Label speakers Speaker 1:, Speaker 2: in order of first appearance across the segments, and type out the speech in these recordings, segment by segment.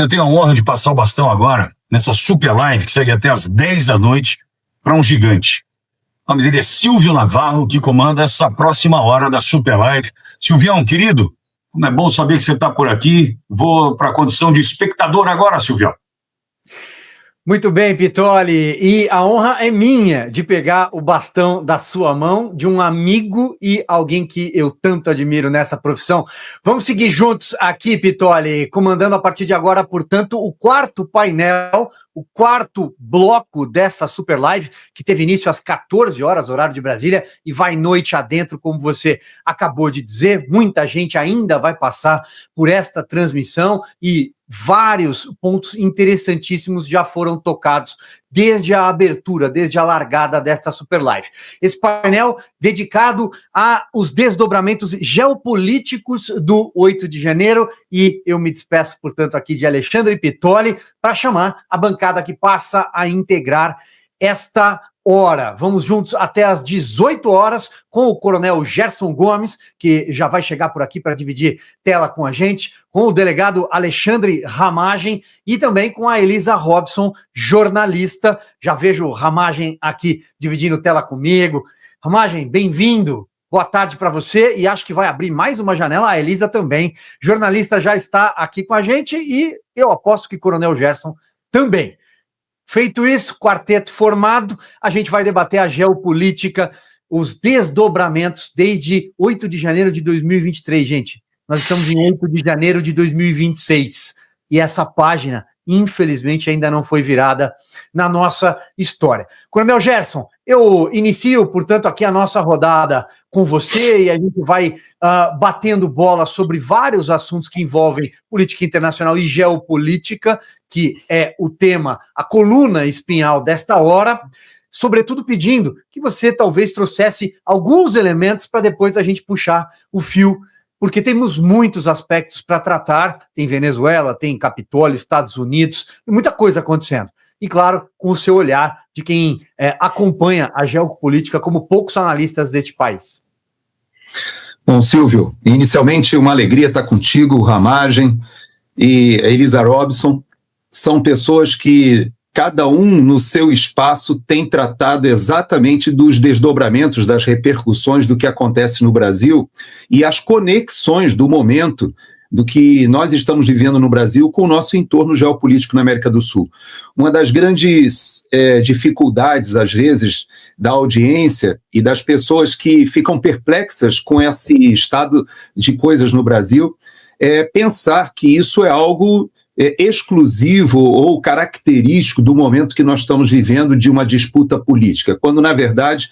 Speaker 1: Eu tenho a honra de passar o bastão agora, nessa super live que segue até às 10 da noite, para um gigante. O nome dele é Silvio Navarro, que comanda essa próxima hora da super live. Silvião, querido, como é bom saber que você está por aqui. Vou para a condição de espectador agora, Silvião.
Speaker 2: Muito bem, Pitoli, e a honra é minha de pegar o bastão da sua mão, de um amigo e alguém que eu tanto admiro nessa profissão. Vamos seguir juntos aqui, Pitoli, comandando a partir de agora, portanto, o quarto painel, o quarto bloco dessa super live, que teve início às 14 horas, horário de Brasília, e vai noite adentro, como você acabou de dizer. Muita gente ainda vai passar por esta transmissão e vários pontos interessantíssimos já foram tocados desde a abertura, desde a largada desta super live. Esse painel dedicado aos desdobramentos geopolíticos do 8 de janeiro, e eu me despeço, portanto, aqui de Alexandre Pitoli para chamar a bancada que passa a integrar esta hora. Vamos juntos até às 18 horas com o coronel Gerson Gomes, que já vai chegar por aqui para dividir tela com a gente, com o delegado Alexandre Ramagem e também com a Elisa Robson, jornalista. Já vejo Ramagem aqui dividindo tela comigo. Ramagem, bem-vindo. Boa tarde para você, e acho que vai abrir mais uma janela, a Elisa também. Jornalista já está aqui com a gente e eu aposto que coronel Gerson também. Feito isso, quarteto formado, a gente vai debater a geopolítica, os desdobramentos desde 8 de janeiro de 2023, gente. Nós estamos em 8 de janeiro de 2026 e essa página, infelizmente, ainda não foi virada na nossa história. Coronel Gerson, eu inicio, portanto, aqui a nossa rodada com você e a gente vai batendo bola sobre vários assuntos que envolvem política internacional e geopolítica, que é o tema, a coluna espinhal desta hora, sobretudo pedindo que você talvez trouxesse alguns elementos para depois a gente puxar o fio, porque temos muitos aspectos para tratar, tem Venezuela, tem Capitólio, Estados Unidos, e muita coisa acontecendo. E claro, com o seu olhar de quem acompanha a geopolítica como poucos analistas deste país.
Speaker 3: Bom, Silvio, inicialmente uma alegria estar contigo, Ramagem e a Elisa Robson. São pessoas que, cada um no seu espaço, tem tratado exatamente dos desdobramentos, das repercussões do que acontece no Brasil e as conexões do momento do que nós estamos vivendo no Brasil com o nosso entorno geopolítico na América do Sul. Uma das grandes dificuldades, às vezes, da audiência e das pessoas que ficam perplexas com esse estado de coisas no Brasil é pensar que isso é algo exclusivo ou característico do momento que nós estamos vivendo de uma disputa política, quando, na verdade,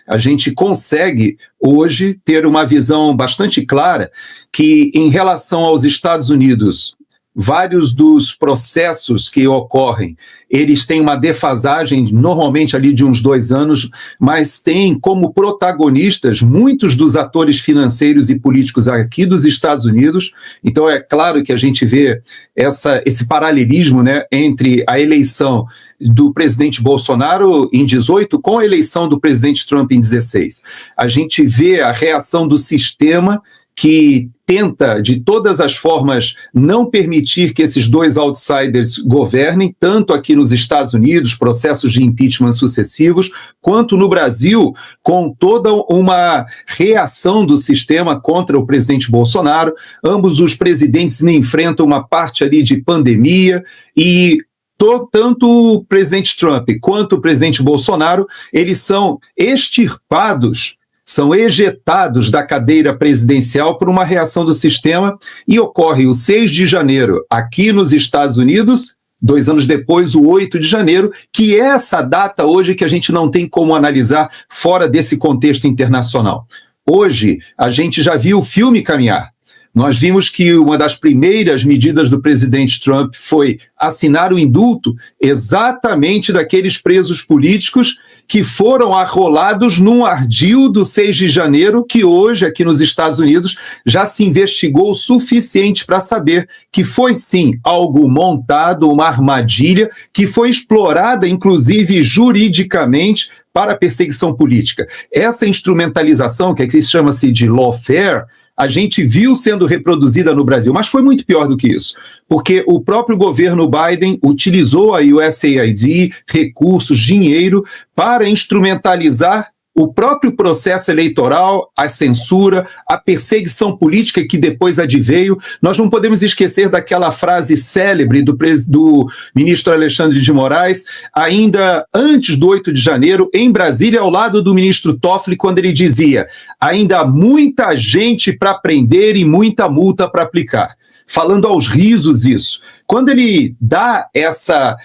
Speaker 3: a gente consegue hoje ter uma visão bastante clara que, em relação aos Estados Unidos, vários dos processos que ocorrem, eles têm uma defasagem, normalmente ali de uns 2 anos, mas têm como protagonistas muitos dos atores financeiros e políticos aqui dos Estados Unidos. Então é claro que a gente vê esse paralelismo, né, entre a eleição do presidente Bolsonaro em 18 com a eleição do presidente Trump em 16. A gente vê a reação do sistema que tenta, de todas as formas, não permitir que esses dois outsiders governem, tanto aqui nos Estados Unidos, processos de impeachment sucessivos, quanto no Brasil, com toda uma reação do sistema contra o presidente Bolsonaro. Ambos os presidentes enfrentam uma parte ali de pandemia e tanto o presidente Trump quanto o presidente Bolsonaro, eles são extirpados, são ejetados da cadeira presidencial por uma reação do sistema, e ocorre o 6 de janeiro aqui nos Estados Unidos, 2 anos depois, o 8 de janeiro, que é essa data hoje que a gente não tem como analisar fora desse contexto internacional. Hoje, a gente já viu o filme caminhar. Nós vimos que uma das primeiras medidas do presidente Trump foi assinar o indulto exatamente daqueles presos políticos que foram arrolados num ardil do 6 de janeiro, que hoje, aqui nos Estados Unidos, já se investigou o suficiente para saber que foi, sim, algo montado, uma armadilha, que foi explorada, inclusive, juridicamente, para a perseguição política. Essa instrumentalização, que aqui chama-se de lawfare, a gente viu sendo reproduzida no Brasil, mas foi muito pior do que isso, porque o próprio governo Biden utilizou a USAID, recursos, dinheiro, para instrumentalizar o próprio processo eleitoral, a censura, a perseguição política que depois adveio. Nós não podemos esquecer daquela frase célebre do ministro Alexandre de Moraes, ainda antes do 8 de janeiro, em Brasília, ao lado do ministro Toffoli, quando ele dizia: ainda há muita gente para prender e muita multa para aplicar. Falando aos risos isso. Quando ele dá essa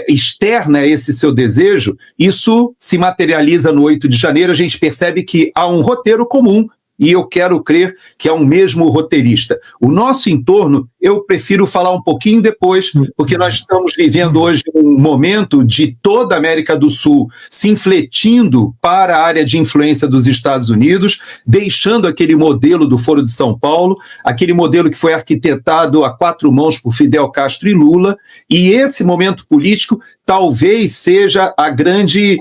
Speaker 3: externa esse seu desejo, isso se materializa no 8 de janeiro, a gente percebe que há um roteiro comum, e eu quero crer que é um mesmo roteirista. O nosso entorno, eu prefiro falar um pouquinho depois, porque nós estamos vivendo hoje um momento de toda a América do Sul se infletindo para a área de influência dos Estados Unidos, deixando aquele modelo do Foro de São Paulo, aquele modelo que foi arquitetado a quatro mãos por Fidel Castro e Lula, e esse momento político talvez seja a grande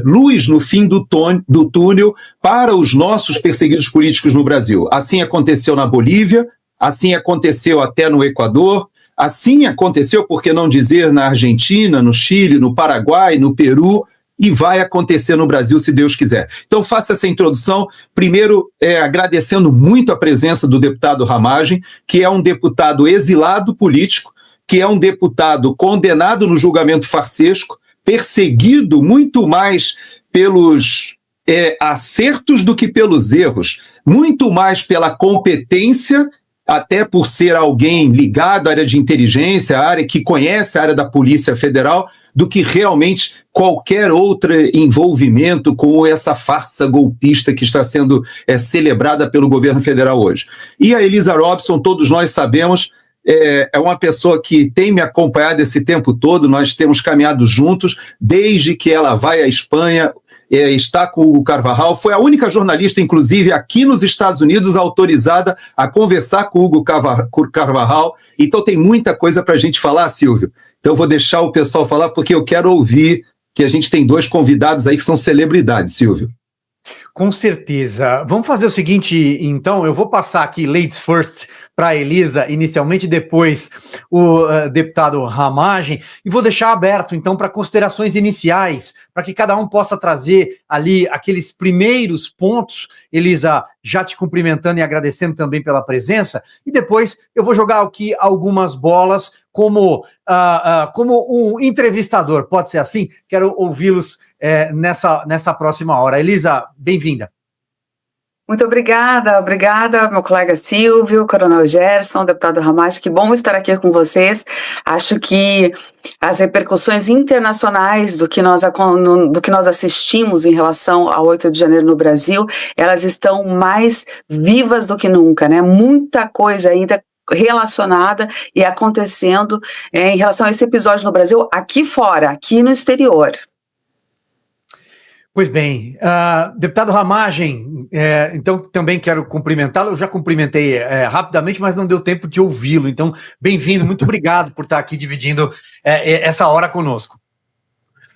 Speaker 3: luz no fim do túnel para os nossos perseguidos políticos no Brasil. Assim aconteceu na Bolívia, assim aconteceu até no Equador, assim aconteceu, por que não dizer, na Argentina, no Chile, no Paraguai, no Peru, e vai acontecer no Brasil, se Deus quiser. Então, faço essa introdução, primeiro agradecendo muito a presença do deputado Ramagem, que é um deputado exilado político, que é um deputado condenado no julgamento farsesco, perseguido muito mais pelos acertos do que pelos erros, muito mais pela competência, até por ser alguém ligado à área de inteligência, à área que conhece a área da Polícia Federal, do que realmente qualquer outro envolvimento com essa farsa golpista que está sendo celebrada pelo governo federal hoje. E a Elisa Robson, todos nós sabemos, é uma pessoa que tem me acompanhado esse tempo todo, nós temos caminhado juntos, desde que ela vai à Espanha, está com o Hugo Carvajal, foi a única jornalista, inclusive, aqui nos Estados Unidos, autorizada a conversar com o Hugo Carvajal, então tem muita coisa para a gente falar, Silvio. Então eu vou deixar o pessoal falar, porque eu quero ouvir que a gente tem dois convidados aí que são celebridades, Silvio.
Speaker 2: Com certeza. Vamos fazer o seguinte, então, eu vou passar aqui ladies first para a Elisa, inicialmente, depois o deputado Ramagem, e vou deixar aberto, então, para considerações iniciais, para que cada um possa trazer ali aqueles primeiros pontos. Elisa, já te cumprimentando e agradecendo também pela presença, e depois eu vou jogar aqui algumas bolas como um entrevistador, pode ser assim? Quero ouvi-los nessa próxima hora. Elisa, bem-vinda.
Speaker 4: Muito obrigada, meu colega Silvio, Coronel Gerson, deputado Ramagem, que bom estar aqui com vocês. Acho que as repercussões internacionais do que nós assistimos em relação ao 8 de janeiro no Brasil, elas estão mais vivas do que nunca, né? Muita coisa ainda relacionada e acontecendo em relação a esse episódio no Brasil, aqui fora, aqui no exterior.
Speaker 2: Pois bem, deputado Ramagem, então também quero cumprimentá-lo. Eu já cumprimentei rapidamente, mas não deu tempo de ouvi-lo. Então, bem-vindo, muito obrigado por estar aqui dividindo essa hora conosco.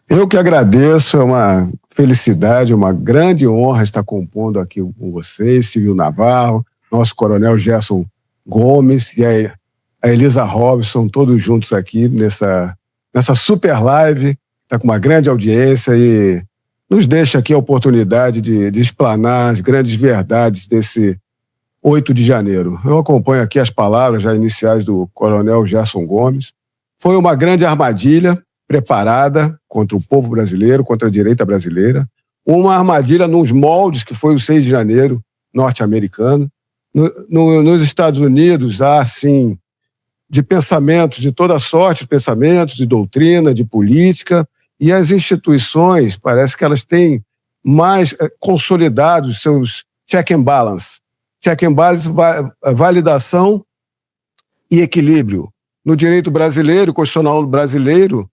Speaker 5: Eu que agradeço, é uma felicidade, uma grande honra estar compondo aqui com vocês, Silvio Navarro, nosso coronel Gerson Gomes e a Elisa Robson, todos juntos aqui nessa super live, está com uma grande audiência e nos deixa aqui a oportunidade de explanar as grandes verdades desse 8 de janeiro. Eu acompanho aqui as palavras já iniciais do coronel Gerson Gomes. Foi uma grande armadilha preparada contra o povo brasileiro, contra a direita brasileira, uma armadilha nos moldes que foi o 6 de janeiro norte-americano. Nos Estados Unidos há, sim, de pensamentos, de toda sorte de pensamentos, de doutrina, de política, e as instituições, parece que elas têm mais consolidados seus check and balance. Check and balance, validação e equilíbrio. No direito brasileiro, constitucional brasileiro,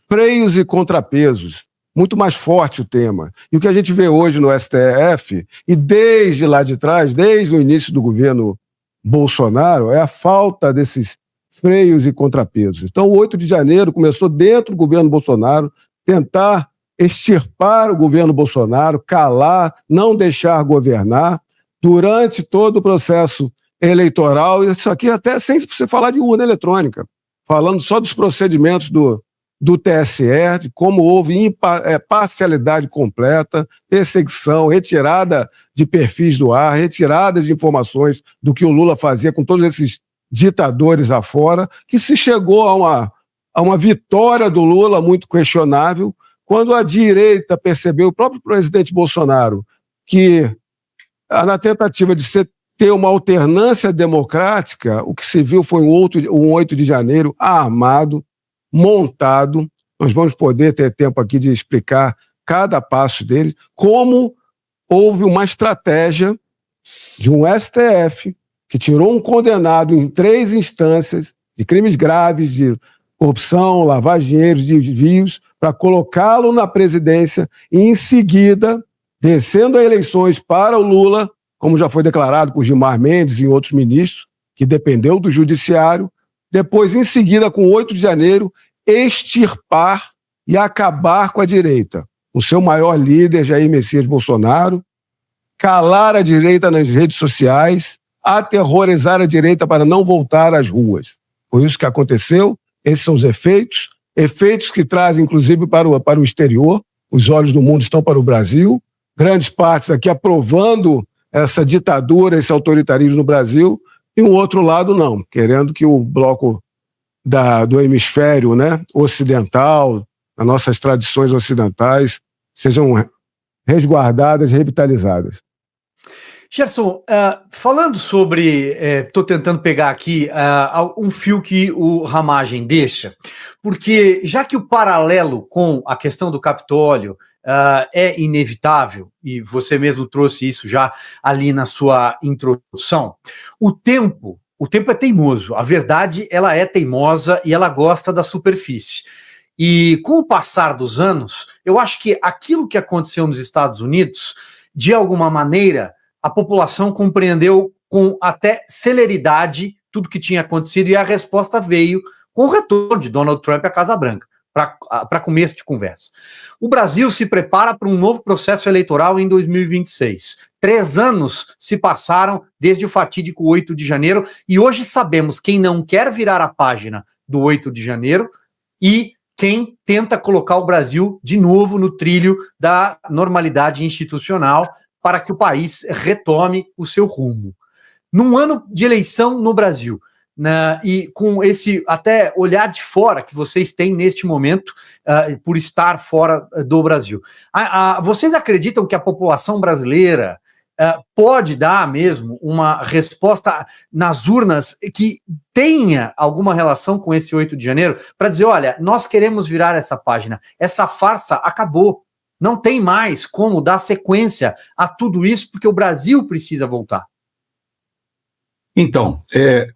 Speaker 5: freios e contrapesos. Muito mais forte o tema. E o que a gente vê hoje no STF, e desde lá de trás, desde o início do governo Bolsonaro, é a falta desses freios e contrapesos. Então, o 8 de janeiro começou dentro do governo Bolsonaro, tentar extirpar o governo Bolsonaro, calar, não deixar governar, durante todo o processo eleitoral, isso aqui até sem você falar de urna eletrônica, falando só dos procedimentos do TSE, de como houve parcialidade completa, perseguição, retirada de perfis do ar, retirada de informações do que o Lula fazia com todos esses ditadores afora, que se chegou a uma vitória do Lula muito questionável, quando a direita percebeu, o próprio presidente Bolsonaro, que na tentativa de ter uma alternância democrática, o que se viu foi um 8 de janeiro armado, montado. Nós vamos poder ter tempo aqui de explicar cada passo dele, como houve uma estratégia de um STF que tirou um condenado em 3 instâncias de crimes graves, de corrupção, lavar dinheiro, de desvios, para colocá-lo na presidência e, em seguida, vencendo as eleições para o Lula, como já foi declarado por Gilmar Mendes e outros ministros, que dependeu do judiciário, depois, em seguida, com 8 de janeiro, extirpar e acabar com a direita. O seu maior líder, Jair Messias Bolsonaro, calar a direita nas redes sociais, aterrorizar a direita para não voltar às ruas. Foi isso que aconteceu, esses são os efeitos que trazem, inclusive, para o exterior. Os olhos do mundo estão para o Brasil, grandes partes aqui aprovando essa ditadura, esse autoritarismo no Brasil, e um outro lado não, querendo que o bloco do hemisfério, né, ocidental, as nossas tradições ocidentais, sejam resguardadas, revitalizadas.
Speaker 2: Gerson, falando sobre, estou tentando pegar aqui um fio que o Ramagem deixa, porque já que o paralelo com a questão do Capitólio é inevitável, e você mesmo trouxe isso já ali na sua introdução, o tempo é teimoso, a verdade ela é teimosa e ela gosta da superfície. E com o passar dos anos, eu acho que aquilo que aconteceu nos Estados Unidos, de alguma maneira, a população compreendeu com até celeridade tudo que tinha acontecido e a resposta veio com o retorno de Donald Trump à Casa Branca, para começo de conversa. O Brasil se prepara para um novo processo eleitoral em 2026. 3 anos se passaram desde o fatídico 8 de janeiro e hoje sabemos quem não quer virar a página do 8 de janeiro e quem tenta colocar o Brasil de novo no trilho da normalidade institucional para que o país retome o seu rumo. Num ano de eleição no Brasil, e com esse até olhar de fora que vocês têm neste momento, por estar fora do Brasil, vocês acreditam que a população brasileira pode dar mesmo uma resposta nas urnas que tenha alguma relação com esse 8 de janeiro, para dizer, olha, nós queremos virar essa página, essa farsa acabou, não tem mais como dar sequência a tudo isso, porque o Brasil precisa voltar?
Speaker 3: Então,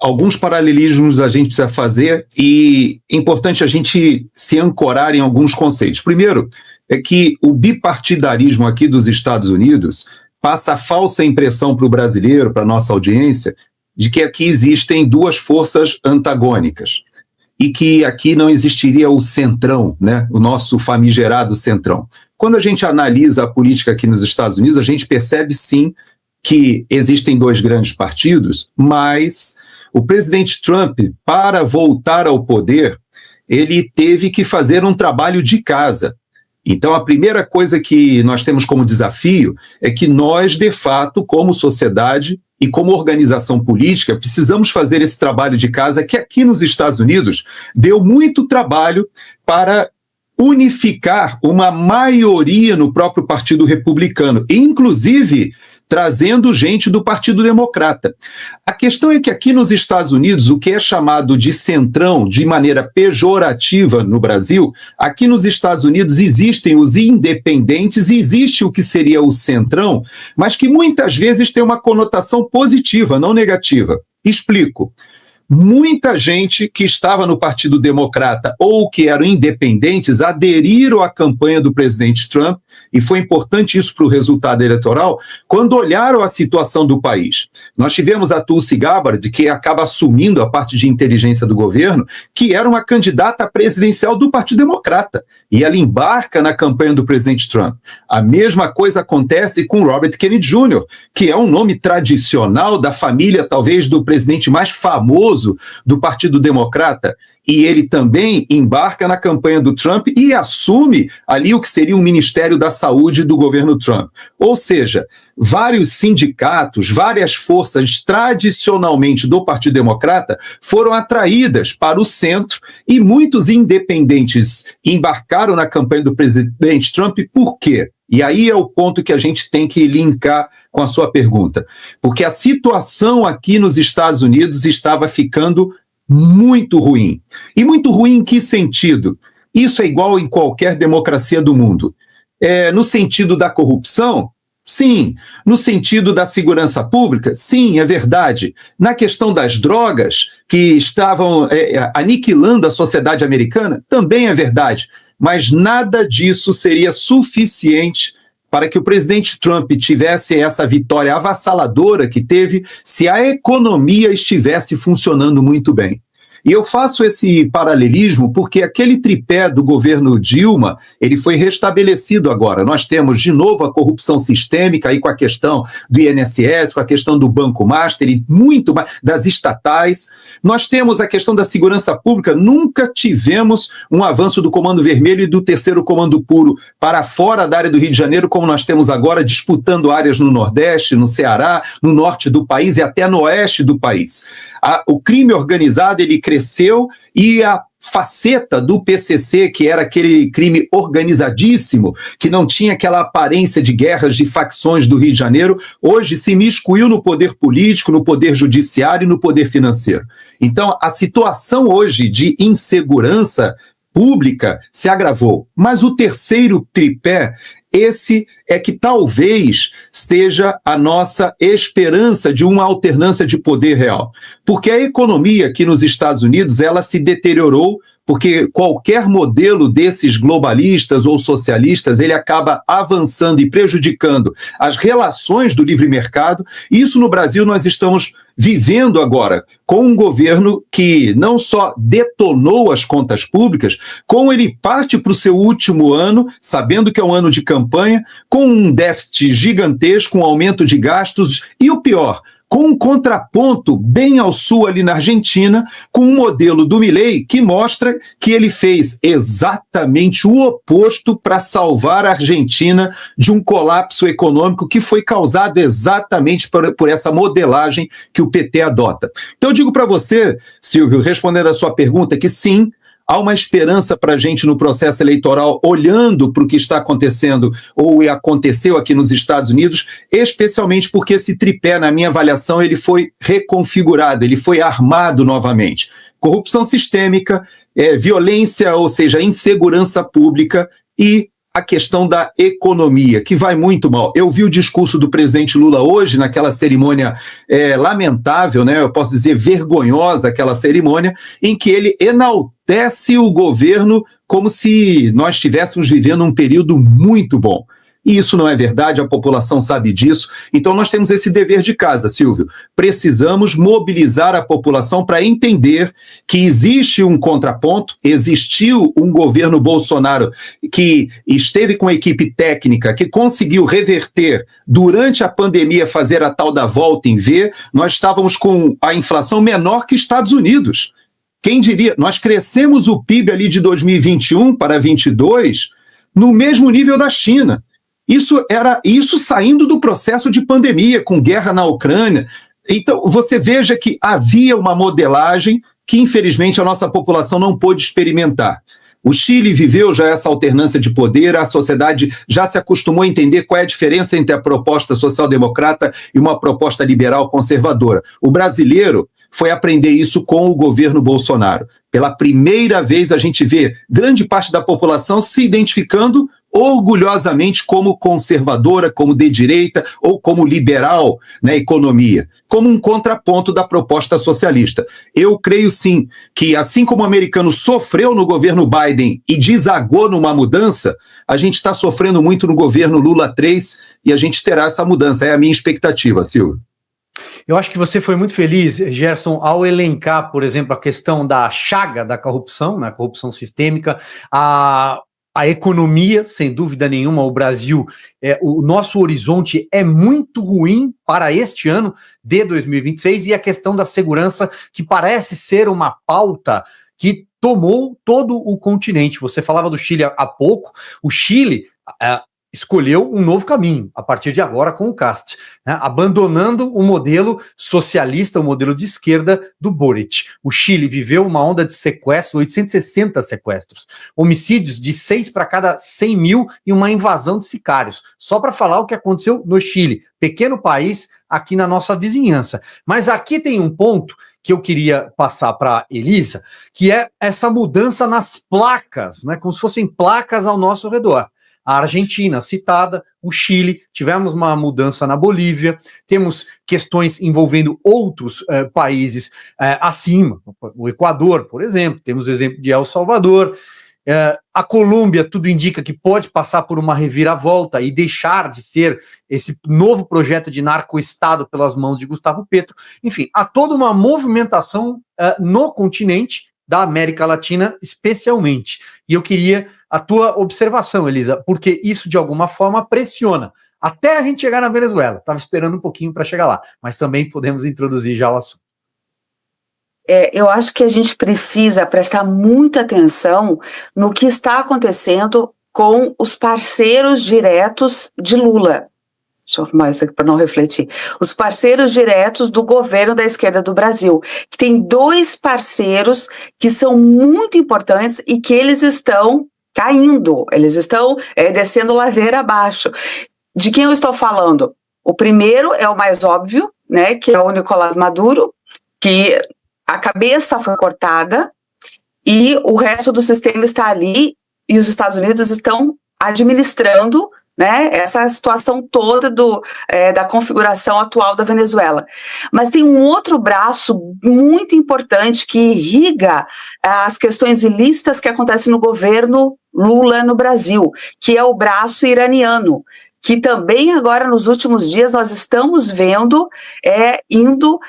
Speaker 3: alguns paralelismos a gente precisa fazer e é importante a gente se ancorar em alguns conceitos. Primeiro, é que o bipartidarismo aqui dos Estados Unidos passa a falsa impressão para o brasileiro, para a nossa audiência, de que aqui existem 2 forças antagônicas e que aqui não existiria o centrão, né? O nosso famigerado centrão. Quando a gente analisa a política aqui nos Estados Unidos, a gente percebe sim que existem 2 grandes partidos, mas o presidente Trump, para voltar ao poder, ele teve que fazer um trabalho de casa. Então, a primeira coisa que nós temos como desafio é que nós, de fato, como sociedade e como organização política, precisamos fazer esse trabalho de casa que aqui nos Estados Unidos deu muito trabalho para unificar uma maioria no próprio Partido Republicano, inclusive trazendo gente do Partido Democrata. A questão é que aqui nos Estados Unidos, o que é chamado de centrão, de maneira pejorativa no Brasil, aqui nos Estados Unidos existem os independentes e existe o que seria o centrão, mas que muitas vezes tem uma conotação positiva, não negativa. Explico. muita gente que estava no Partido Democrata ou que eram independentes aderiram à campanha do presidente Trump, e foi importante isso para o resultado eleitoral, quando olharam a situação do país. Nós tivemos a Tulsi Gabbard, que acaba assumindo a parte de inteligência do governo, que era uma candidata presidencial do Partido Democrata, e ela embarca na campanha do presidente Trump. A mesma coisa acontece com Robert Kennedy Jr., que é um nome tradicional da família, talvez, do presidente mais famoso do Partido Democrata, e ele também embarca na campanha do Trump e assume ali o que seria o Ministério da Saúde do governo Trump. Ou seja, vários sindicatos, várias forças tradicionalmente do Partido Democrata foram atraídas para o centro, e muitos independentes embarcaram na campanha do presidente Trump. Por quê? E aí é o ponto que a gente tem que linkar com a sua pergunta. Porque a situação aqui nos Estados Unidos estava ficando muito ruim. E muito ruim em que sentido? Isso é igual em qualquer democracia do mundo. No sentido da corrupção? Sim. No sentido da segurança pública? Sim, é verdade. Na questão das drogas, que estavam aniquilando a sociedade americana? Também é verdade. Mas nada disso seria suficiente para que o presidente Trump tivesse essa vitória avassaladora que teve se a economia estivesse funcionando muito bem. E eu faço esse paralelismo porque aquele tripé do governo Dilma, ele foi restabelecido agora. Nós temos de novo a corrupção sistêmica aí com a questão do INSS, com a questão do Banco Master e muito mais das estatais. Nós temos a questão da segurança pública. Nunca tivemos um avanço do Comando Vermelho e do Terceiro Comando Puro para fora da área do Rio de Janeiro, como nós temos agora, disputando áreas no Nordeste, no Ceará, no norte do país e até no oeste do país. O crime organizado, ele cresceu, e a faceta do PCC, que era aquele crime organizadíssimo, que não tinha aquela aparência de guerras de facções do Rio de Janeiro, hoje se miscuiu no poder político, no poder judiciário e no poder financeiro. Então, a situação hoje de insegurança pública se agravou. Mas o terceiro tripé, esse é que talvez esteja a nossa esperança de uma alternância de poder real. Porque a economia aqui nos Estados Unidos, ela se deteriorou, porque qualquer modelo desses globalistas ou socialistas, ele acaba avançando e prejudicando as relações do livre mercado. E isso no Brasil nós estamos vivendo agora, com um governo que não só detonou as contas públicas, como ele parte para o seu último ano, sabendo que é um ano de campanha, com um déficit gigantesco, um aumento de gastos, e o pior, com um contraponto bem ao sul ali na Argentina, com um modelo do Milei que mostra que ele fez exatamente o oposto para salvar a Argentina de um colapso econômico que foi causado exatamente por essa modelagem que o PT adota. Então eu digo para você, Silvio, respondendo a sua pergunta, que sim, há uma esperança para a gente no processo eleitoral, olhando para o que está acontecendo ou aconteceu aqui nos Estados Unidos, especialmente porque esse tripé, na minha avaliação, ele foi reconfigurado, ele foi armado novamente. Corrupção sistêmica, violência, ou seja, insegurança pública e a questão da economia, que vai muito mal. Eu vi o discurso do presidente Lula hoje, naquela cerimônia lamentável, né, eu posso dizer vergonhosa, aquela cerimônia, em que ele enaltece o governo como se nós estivéssemos vivendo um período muito bom. E isso não é verdade, a população sabe disso. Então nós temos esse dever de casa, Silvio. Precisamos mobilizar a população para entender que existe um contraponto, existiu um governo Bolsonaro que esteve com a equipe técnica, que conseguiu reverter durante a pandemia, fazer a tal da volta em V. Nós estávamos com a inflação menor que Estados Unidos. Quem diria? Nós crescemos o PIB ali de 2021 para 2022 no mesmo nível da China. Isso saindo do processo de pandemia, com guerra na Ucrânia. Então, você veja que havia uma modelagem que, infelizmente, a nossa população não pôde experimentar. O Chile viveu já essa alternância de poder, a sociedade já se acostumou a entender qual é a diferença entre a proposta social-democrata e uma proposta liberal conservadora. O brasileiro foi aprender isso com o governo Bolsonaro. Pela primeira vez a gente vê grande parte da população se identificando orgulhosamente como conservadora, como de direita ou como liberal na economia, como um contraponto da proposta socialista. Eu creio sim que, assim como o americano sofreu no governo Biden e desagou numa mudança, a gente está sofrendo muito no governo Lula 3 e a gente terá essa mudança. É a minha expectativa, Silvio.
Speaker 2: Eu acho que você foi muito feliz, Gerson, ao elencar, por exemplo, a questão da chaga da corrupção, né, corrupção sistêmica, a economia, sem dúvida nenhuma, o Brasil, o nosso horizonte é muito ruim para este ano de 2026, e a questão da segurança, que parece ser uma pauta que tomou todo o continente. Você falava do Chile há pouco, o Chile escolheu um novo caminho, a partir de agora com o Kast, né, abandonando o modelo socialista, o modelo de esquerda do Boric. O Chile viveu uma onda de sequestros, 860 sequestros, homicídios de 6 para cada 100 mil e uma invasão de sicários. Só para falar o que aconteceu no Chile, pequeno país aqui na nossa vizinhança. Mas aqui tem um ponto que eu queria passar para a Elisa, que é essa mudança nas placas, né, como se fossem placas ao nosso redor. A Argentina citada, o Chile, tivemos uma mudança na Bolívia, temos questões envolvendo outros países acima, o Equador, por exemplo, temos o exemplo de El Salvador, a Colômbia, tudo indica que pode passar por uma reviravolta e deixar de ser esse novo projeto de narco-estado pelas mãos de Gustavo Petro. Enfim, há toda uma movimentação no continente da América Latina, especialmente. E eu queria a tua observação, Elisa, porque isso de alguma forma pressiona até a gente chegar na Venezuela. Estava esperando um pouquinho para chegar lá, mas também podemos introduzir já o assunto.
Speaker 4: Eu acho que a gente precisa prestar muita atenção no que está acontecendo com os parceiros diretos de Lula. Deixa eu arrumar isso aqui para não refletir. Os parceiros diretos do governo da esquerda do Brasil, que tem 2 parceiros que são muito importantes e que eles estão caindo, eles estão descendo ladeira abaixo. De quem eu estou falando? O primeiro é o mais óbvio, né, que é o Nicolás Maduro, que a cabeça foi cortada e o resto do sistema está ali e os Estados Unidos estão administrando, né, essa situação toda da configuração atual da Venezuela. Mas tem um outro braço muito importante que irriga as questões ilícitas que acontecem no governo Lula no Brasil, que é o braço iraniano, que também agora nos últimos dias nós estamos vendo indo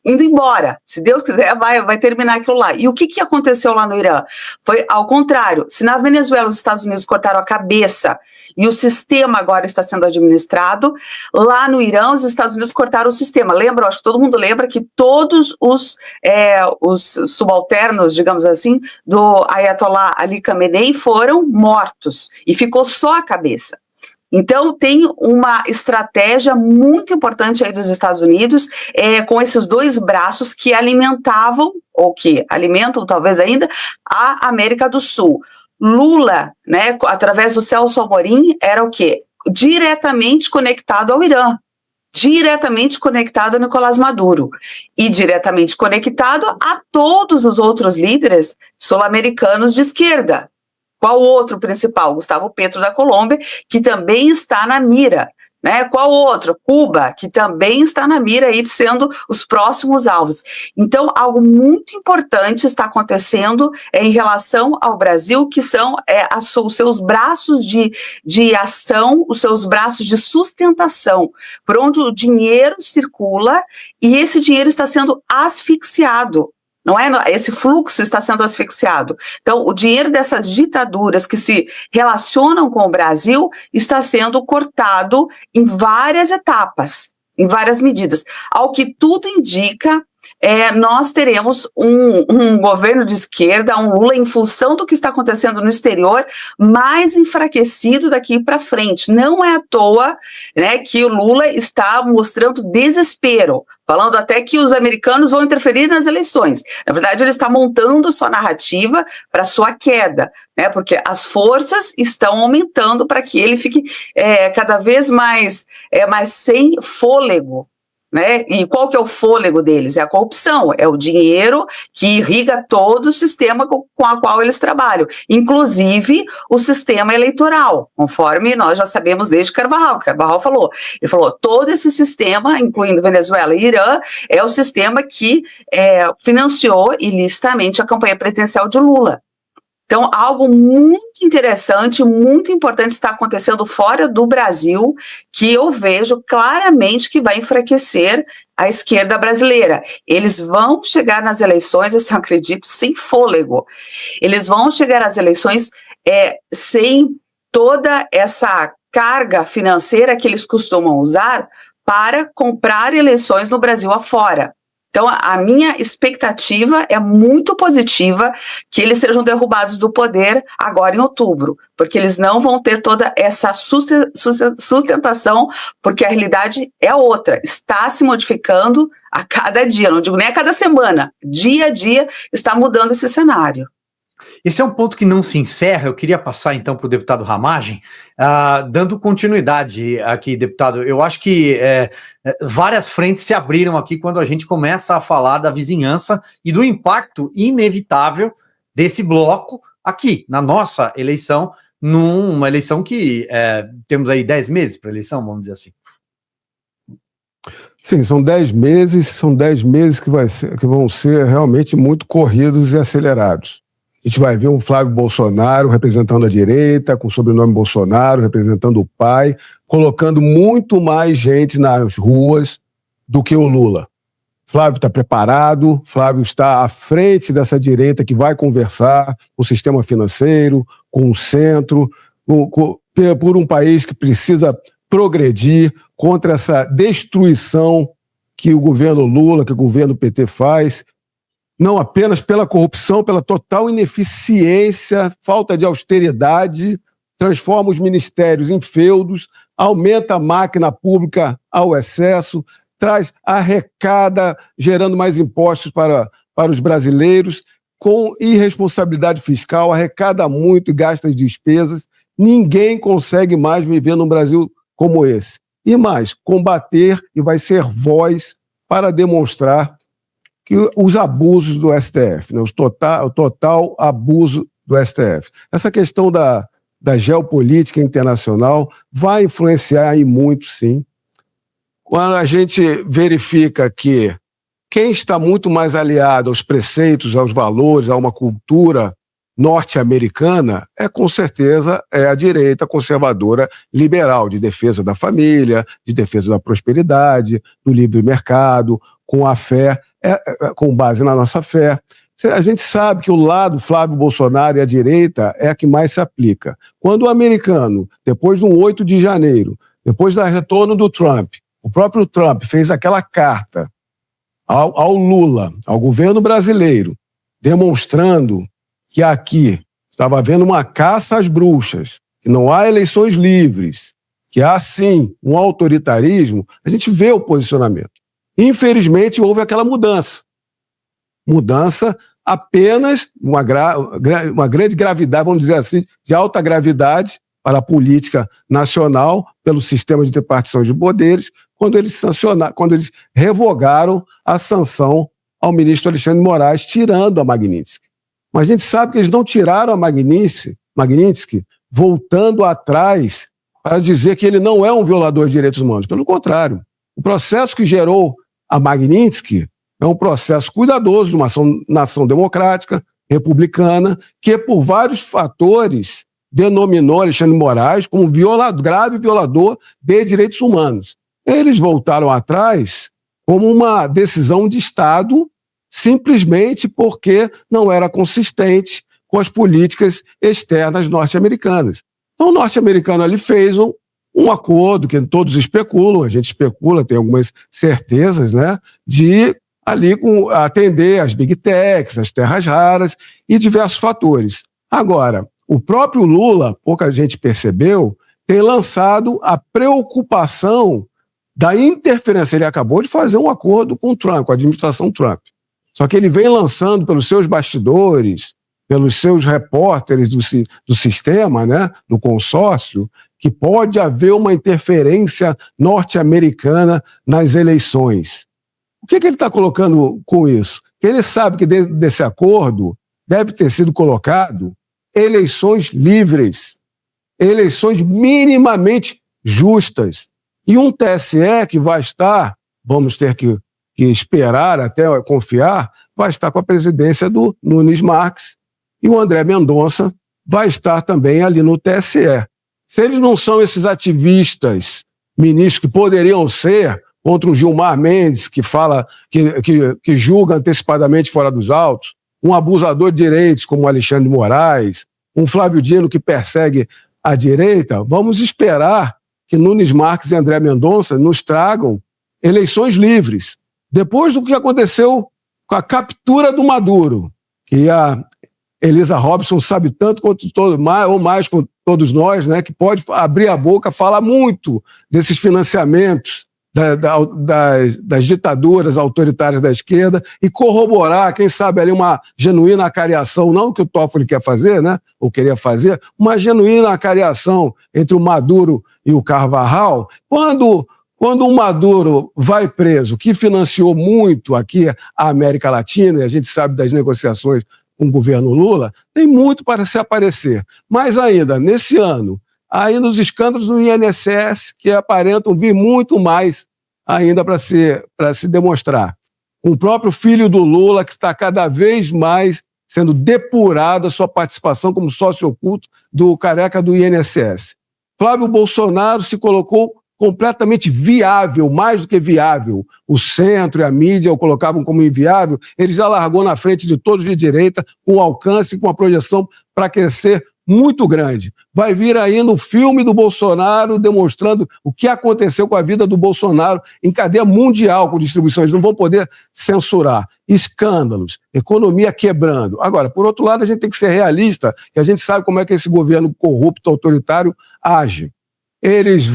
Speaker 4: embora. Se Deus quiser, vai terminar aquilo lá. E o que aconteceu lá no Irã? Foi ao contrário. Se na Venezuela os Estados Unidos cortaram a cabeça e o sistema agora está sendo administrado, lá no Irã os Estados Unidos cortaram o sistema. Lembra? Acho que todo mundo lembra que todos os subalternos, digamos assim, do Ayatollah Ali Khamenei foram mortos e ficou só a cabeça. Então, tem uma estratégia muito importante aí dos Estados Unidos, com esses 2 braços que alimentavam, ou que alimentam talvez ainda, a América do Sul. Lula, né, através do Celso Amorim, era o quê? Diretamente conectado ao Irã, diretamente conectado a Nicolás Maduro e diretamente conectado a todos os outros líderes sul-americanos de esquerda. Qual outro principal? Gustavo Petro da Colômbia, que também está na mira, né? Qual outro? Cuba, que também está na mira aí, sendo os próximos alvos. Então, algo muito importante está acontecendo em relação ao Brasil, que são os seus braços de ação, os seus braços de sustentação, por onde o dinheiro circula e esse dinheiro está sendo asfixiado. Não é? Esse fluxo está sendo asfixiado. Então, o dinheiro dessas ditaduras que se relacionam com o Brasil está sendo cortado em várias etapas, em várias medidas. Ao que tudo indica, nós teremos um governo de esquerda, um Lula, em função do que está acontecendo no exterior, mais enfraquecido daqui para frente. Não é à toa, né, que o Lula está mostrando desespero, falando até que os americanos vão interferir nas eleições. Na verdade, ele está montando sua narrativa para sua queda, né, porque as forças estão aumentando para que ele fique cada vez mais sem fôlego. né? E qual que é o fôlego deles? É a corrupção, é o dinheiro que irriga todo o sistema com o qual eles trabalham, inclusive o sistema eleitoral, conforme nós já sabemos desde Carvajal. Carvajal falou, ele falou, todo esse sistema, incluindo Venezuela e Irã, é o sistema que financiou ilicitamente a campanha presidencial de Lula. Então, algo muito interessante, muito importante está acontecendo fora do Brasil, que eu vejo claramente que vai enfraquecer a esquerda brasileira. Eles vão chegar nas eleições, assim, eu acredito, sem fôlego. Eles vão chegar às eleições sem toda essa carga financeira que eles costumam usar para comprar eleições no Brasil afora. Então, a minha expectativa é muito positiva que eles sejam derrubados do poder agora em outubro, porque eles não vão ter toda essa sustentação, porque a realidade é outra, está se modificando a cada dia, não digo nem a cada semana, dia a dia está mudando esse cenário.
Speaker 2: Esse é um ponto que não se encerra. Eu queria passar então para o deputado Ramagem, dando continuidade aqui, deputado. Eu acho que várias frentes se abriram aqui quando a gente começa a falar da vizinhança e do impacto inevitável desse bloco aqui, na nossa eleição, numa eleição que temos aí 10 meses para a eleição, vamos dizer assim.
Speaker 5: Sim, são 10 meses que vão ser realmente muito corridos e acelerados. A gente vai ver um Flávio Bolsonaro representando a direita, com o sobrenome Bolsonaro, representando o pai, colocando muito mais gente nas ruas do que o Lula. Flávio está preparado, Flávio está à frente dessa direita que vai conversar com o sistema financeiro, com o centro, por um país que precisa progredir contra essa destruição que o governo Lula, que o governo PT faz, não apenas pela corrupção, pela total ineficiência, falta de austeridade, transforma os ministérios em feudos, aumenta a máquina pública ao excesso, arrecada, gerando mais impostos para os brasileiros, com irresponsabilidade fiscal, arrecada muito e gasta as despesas. Ninguém consegue mais viver num Brasil como esse. E mais, combater e vai ser voz para demonstrar que os abusos do STF, né, o total abuso do STF. Essa questão da geopolítica internacional vai influenciar aí muito, sim. Quando a gente verifica que quem está muito mais aliado aos preceitos, aos valores, a uma cultura norte-americana, com certeza, a direita conservadora liberal, de defesa da família, de defesa da prosperidade, do livre mercado, com a fé, com base na nossa fé. A gente sabe que o lado Flávio Bolsonaro e a direita é a que mais se aplica. Quando o americano, depois do 8 de janeiro, depois do retorno do Trump, o próprio Trump fez aquela carta ao Lula, ao governo brasileiro, demonstrando que aqui estava havendo uma caça às bruxas, que não há eleições livres, que há, sim, um autoritarismo, a gente vê o posicionamento. Infelizmente, houve aquela mudança. Mudança apenas, uma grande gravidade, vamos dizer assim, de alta gravidade para a política nacional, pelo sistema de repartição de poderes, quando eles revogaram a sanção ao ministro Alexandre de Moraes, tirando a Magnitsky. Mas a gente sabe que eles não tiraram a Magnitsky voltando atrás para dizer que ele não é um violador de direitos humanos. Pelo contrário, o processo que gerou a Magnitsky é um processo cuidadoso de uma nação democrática, republicana, que por vários fatores denominou Alexandre de Moraes como grave violador de direitos humanos. Eles voltaram atrás como uma decisão de Estado, simplesmente porque não era consistente com as políticas externas norte-americanas. Então, o norte-americano ali fez um acordo que todos especulam, a gente especula, tem algumas certezas, né, de ali atender as big techs, as terras raras e diversos fatores. Agora, o próprio Lula, pouca gente percebeu, tem lançado a preocupação da interferência. Ele acabou de fazer um acordo com o Trump, com a administração Trump. Só que ele vem lançando pelos seus bastidores pelos seus repórteres do sistema, né, do consórcio, que pode haver uma interferência norte-americana nas eleições. O que ele está colocando com isso? Que ele sabe que dentro desse acordo deve ter sido colocado eleições livres, eleições minimamente justas, e um TSE que vai estar, vamos ter que esperar até confiar, vai estar com a presidência do Nunes Marques, e o André Mendonça vai estar também ali no TSE. Se eles não são esses ativistas, ministros que poderiam ser, contra o Gilmar Mendes, que fala, que julga antecipadamente fora dos autos, um abusador de direitos como o Alexandre de Moraes, um Flávio Dino que persegue a direita, vamos esperar que Nunes Marques e André Mendonça nos tragam eleições livres. Depois do que aconteceu com a captura do Maduro, que a Elisa Robson sabe tanto quanto mais com todos nós, né, que pode abrir a boca, falar muito desses financiamentos das ditaduras autoritárias da esquerda e corroborar, quem sabe, ali uma genuína acariação, não o que o Toffoli quer fazer, né, ou queria fazer, uma genuína acariação entre o Maduro e o Carvajal. Quando o Maduro vai preso, que financiou muito aqui a América Latina, e a gente sabe das negociações com o governo Lula, tem muito para se aparecer. Mas ainda, nesse ano, ainda os escândalos do INSS, que aparentam vir muito mais ainda para se demonstrar. O próprio filho do Lula, que está cada vez mais sendo depurado a sua participação como sócio oculto do careca do INSS. Flávio Bolsonaro se colocou completamente viável, mais do que viável. O centro e a mídia o colocavam como inviável, ele já largou na frente de todos de direita, com alcance e com uma projeção para crescer muito grande. Vai vir ainda o filme do Bolsonaro demonstrando o que aconteceu com a vida do Bolsonaro em cadeia mundial com distribuições. Não vão poder censurar. Escândalos, economia quebrando. Agora, por outro lado, a gente tem que ser realista, que a gente sabe como é que esse governo corrupto, autoritário, age. Eles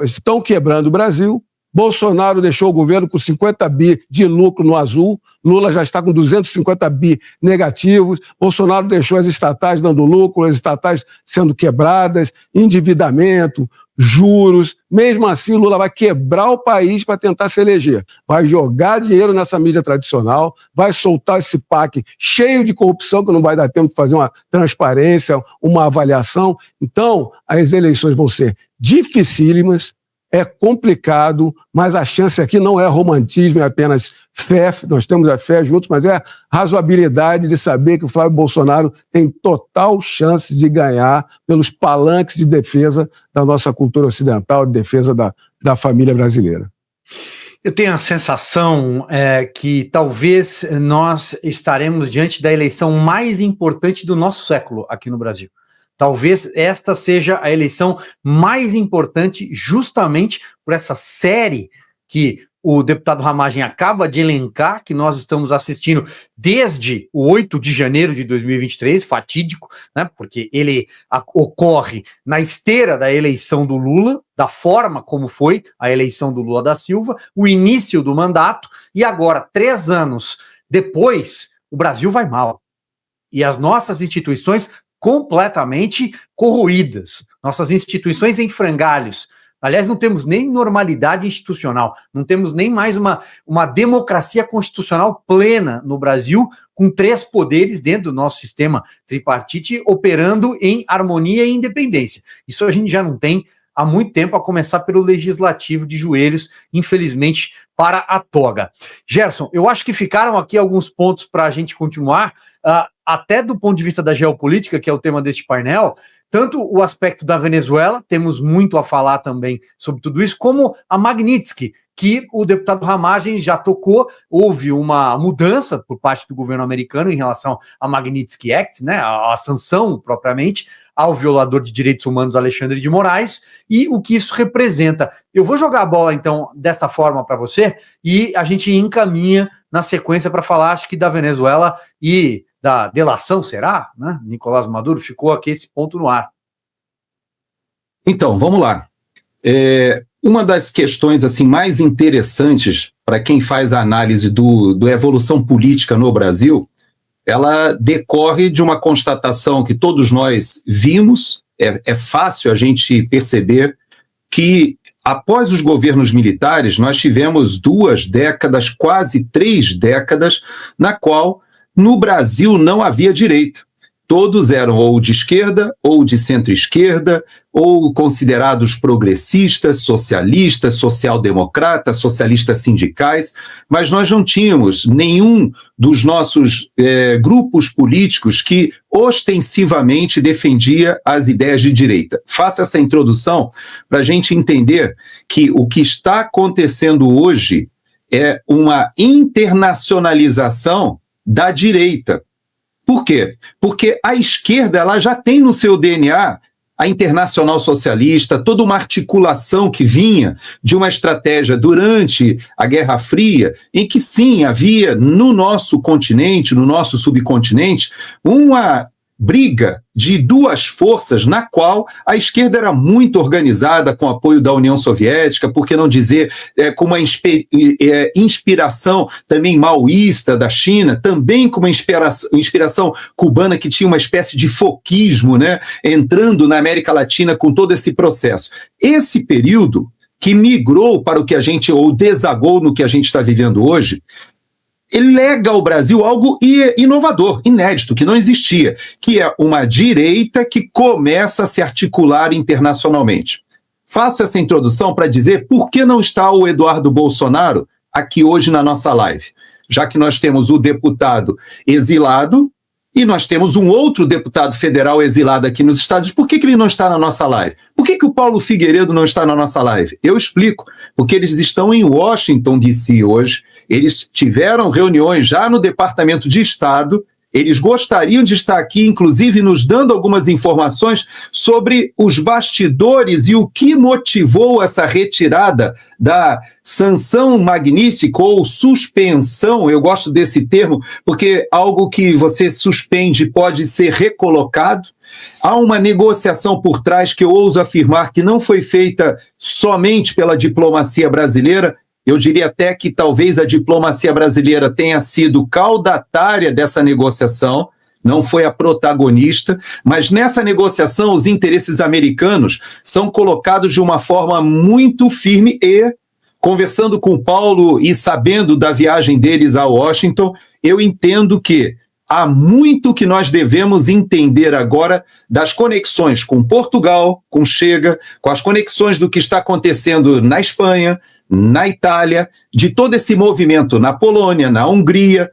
Speaker 5: estão quebrando o Brasil. Bolsonaro deixou o governo com 50 bi de lucro no azul, Lula já está com 250 bi negativos, Bolsonaro deixou as estatais dando lucro, as estatais sendo quebradas, endividamento, juros. Mesmo assim, Lula vai quebrar o país para tentar se eleger. Vai jogar dinheiro nessa mídia tradicional, vai soltar esse PAC cheio de corrupção, que não vai dar tempo de fazer uma transparência, uma avaliação. Então, as eleições vão ser dificílimas, é complicado, mas a chance aqui não é romantismo, é apenas fé, nós temos a fé juntos, mas é razoabilidade de saber que o Flávio Bolsonaro tem total chance de ganhar pelos palanques de defesa da nossa cultura ocidental, de defesa da família brasileira.
Speaker 2: Eu tenho a sensação que talvez nós estaremos diante da eleição mais importante do nosso século aqui no Brasil. Talvez esta seja a eleição mais importante justamente por essa série que o deputado Ramagem acaba de elencar, que nós estamos assistindo desde o 8 de janeiro de 2023, fatídico, né, porque ele ocorre na esteira da eleição do Lula, da forma como foi a eleição do Lula da Silva, o início do mandato, e agora, 3 anos depois, o Brasil vai mal. E as nossas instituições completamente corroídas, nossas instituições em frangalhos. Aliás, não temos nem normalidade institucional, não temos nem mais uma democracia constitucional plena no Brasil, com 3 poderes dentro do nosso sistema tripartite operando em harmonia e independência. Isso a gente já não tem há muito tempo, a começar pelo legislativo de joelhos, infelizmente, para a toga. Gerson, eu acho que ficaram aqui alguns pontos para a gente continuar, até do ponto de vista da geopolítica, que é o tema deste painel, tanto o aspecto da Venezuela, temos muito a falar também sobre tudo isso, como a Magnitsky, que o deputado Ramagem já tocou. Houve uma mudança por parte do governo americano em relação à Magnitsky Act, né, a sanção propriamente ao violador de direitos humanos Alexandre de Moraes, e o que isso representa. Eu vou jogar a bola, então, dessa forma para você, e a gente encaminha na sequência para falar, acho que da Venezuela e da delação, será? Né? Nicolás Maduro, ficou aqui esse ponto no ar.
Speaker 3: Então, vamos lá. Uma das questões assim, mais interessantes para quem faz a análise da evolução política no Brasil ela decorre de uma constatação que todos nós vimos, é fácil a gente perceber que após os governos militares nós tivemos 2 décadas, quase 3 décadas, na qual no Brasil não havia direita. Todos eram ou de esquerda, ou de centro-esquerda, ou considerados progressistas, socialistas, social-democratas, socialistas sindicais, mas nós não tínhamos nenhum dos nossos grupos políticos que ostensivamente defendia as ideias de direita. Faço essa introdução para a gente entender que o que está acontecendo hoje é uma internacionalização da direita. Por quê? Porque a esquerda ela já tem no seu DNA a Internacional Socialista, toda uma articulação que vinha de uma estratégia durante a Guerra Fria, em que sim, havia no nosso continente, no nosso subcontinente, uma briga de 2 forças na qual a esquerda era muito organizada com apoio da União Soviética, por que não dizer com uma inspiração também maoísta da China, também com uma inspiração cubana que tinha uma espécie de foquismo, né, entrando na América Latina com todo esse processo. Esse período que migrou para o que a gente, ou desagou no que a gente está vivendo hoje, ele lega ao Brasil algo inovador, inédito, que não existia, que é uma direita que começa a se articular internacionalmente. Faço essa introdução para dizer por que não está o Eduardo Bolsonaro aqui hoje na nossa live, já que nós temos o deputado exilado e nós temos um outro deputado federal exilado aqui nos Estados Unidos. Por que ele não está na nossa live? Por que o Paulo Figueiredo não está na nossa live? Eu explico. Porque eles estão em Washington, D.C. hoje, eles tiveram reuniões já no Departamento de Estado, eles gostariam de estar aqui, inclusive nos dando algumas informações sobre os bastidores e o que motivou essa retirada da sanção magnífica ou suspensão. Eu gosto desse termo, porque algo que você suspende pode ser recolocado. Há uma negociação por trás que eu ouso afirmar que não foi feita somente pela diplomacia brasileira. Eu diria até que talvez a diplomacia brasileira tenha sido caudatária dessa negociação, não foi a protagonista, mas nessa negociação os interesses americanos são colocados de uma forma muito firme e, conversando com o Paulo e sabendo da viagem deles a Washington, eu entendo que há muito que nós devemos entender agora das conexões com Portugal, com Chega, com as conexões do que está acontecendo na Espanha, na Itália, de todo esse movimento na Polônia, na Hungria,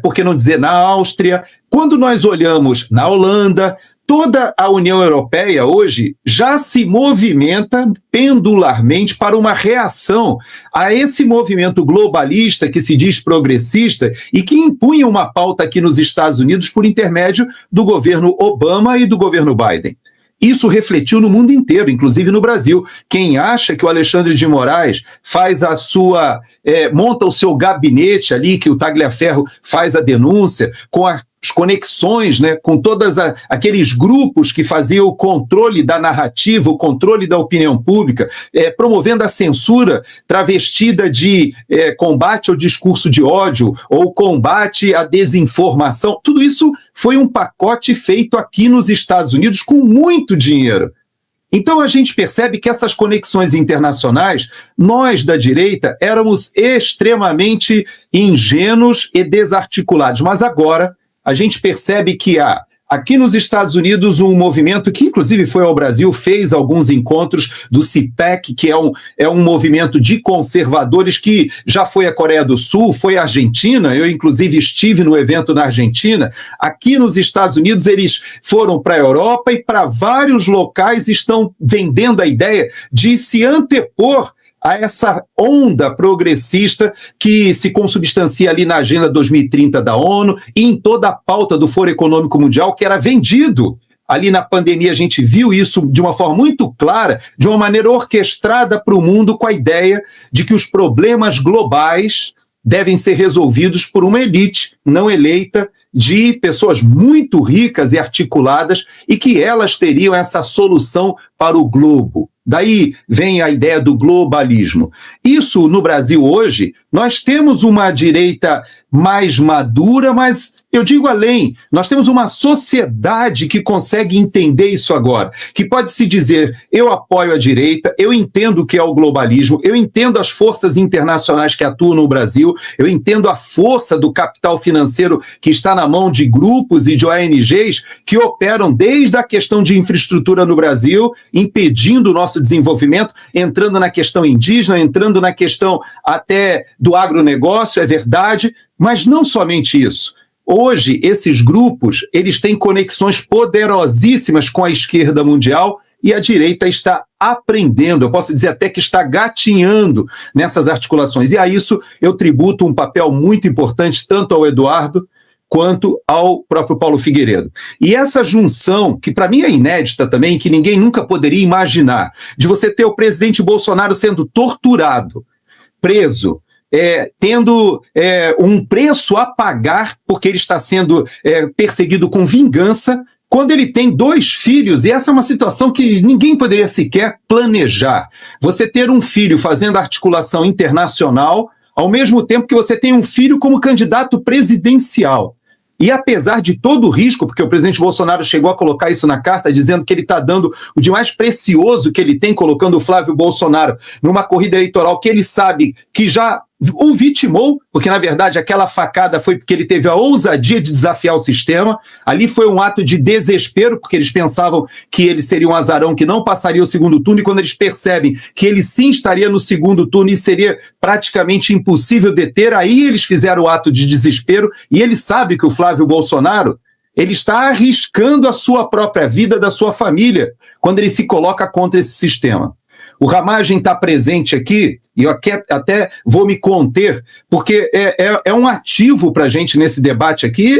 Speaker 3: por que não dizer na Áustria. Quando nós olhamos na Holanda, toda a União Europeia hoje já se movimenta pendularmente para uma reação a esse movimento globalista que se diz progressista e que impunha uma pauta aqui nos Estados Unidos por intermédio do governo Obama e do governo Biden. Isso refletiu no mundo inteiro, inclusive no Brasil. Quem acha que o Alexandre de Moraes faz a sua... monta o seu gabinete ali, que o Tagliaferro faz a denúncia, com as conexões, né, com todos aqueles grupos que faziam o controle da narrativa, o controle da opinião pública, promovendo a censura travestida de combate ao discurso de ódio ou combate à desinformação. Tudo isso foi um pacote feito aqui nos Estados Unidos com muito dinheiro. Então a gente percebe que essas conexões internacionais, nós da direita éramos extremamente ingênuos e desarticulados, mas agora a gente percebe que há aqui nos Estados Unidos um movimento que inclusive foi ao Brasil, fez alguns encontros do CPEC, que é um movimento de conservadores que já foi à Coreia do Sul, foi à Argentina, eu inclusive estive no evento na Argentina. Aqui nos Estados Unidos eles foram para a Europa e para vários locais estão vendendo a ideia de se antepor a essa onda progressista que se consubstancia ali na Agenda 2030 da ONU e em toda a pauta do Fórum Econômico Mundial que era vendido. Ali na pandemia a gente viu isso de uma forma muito clara, de uma maneira orquestrada para o mundo com a ideia de que os problemas globais devem ser resolvidos por uma elite não eleita de pessoas muito ricas e articuladas e que elas teriam essa solução para o globo. Daí vem a ideia do globalismo. Isso, no Brasil hoje, nós temos uma direita mais madura, mas eu digo além, nós temos uma sociedade que consegue entender isso agora, que pode se dizer, eu apoio a direita, eu entendo o que é o globalismo, eu entendo as forças internacionais que atuam no Brasil, eu entendo a força do capital financeiro que está na mão de grupos e de ONGs que operam desde a questão de infraestrutura no Brasil, impedindo o nosso desenvolvimento, entrando na questão indígena, entrando na questão até do agronegócio, é verdade, mas não somente isso. Hoje, esses grupos, eles têm conexões poderosíssimas com a esquerda mundial e a direita está aprendendo, eu posso dizer até que está gatinhando nessas articulações. E a isso eu tributo um papel muito importante tanto ao Eduardo quanto ao próprio Paulo Figueiredo. E essa junção, que para mim é inédita também, que ninguém nunca poderia imaginar, de você ter o presidente Bolsonaro sendo torturado, preso, tendo um preço a pagar, porque ele está sendo perseguido com vingança, quando ele tem 2 filhos, e essa é uma situação que ninguém poderia sequer planejar. Você ter um filho fazendo articulação internacional, ao mesmo tempo que você tem um filho como candidato presidencial. E apesar de todo o risco, porque o presidente Bolsonaro chegou a colocar isso na carta, dizendo que ele está dando o de mais precioso que ele tem, colocando o Flávio Bolsonaro numa corrida eleitoral que ele sabe que já o vitimou, porque na verdade aquela facada foi porque ele teve a ousadia de desafiar o sistema. Ali foi um ato de desespero, porque eles pensavam que ele seria um azarão que não passaria o segundo turno, e quando eles percebem que ele sim estaria no segundo turno e seria praticamente impossível deter, aí eles fizeram o ato de desespero, e ele sabe que o Flávio Bolsonaro, ele está arriscando a sua própria vida, da sua família, quando ele se coloca contra esse sistema. O Ramagem está presente aqui, e eu até vou me conter, porque é um ativo para a gente nesse debate aqui,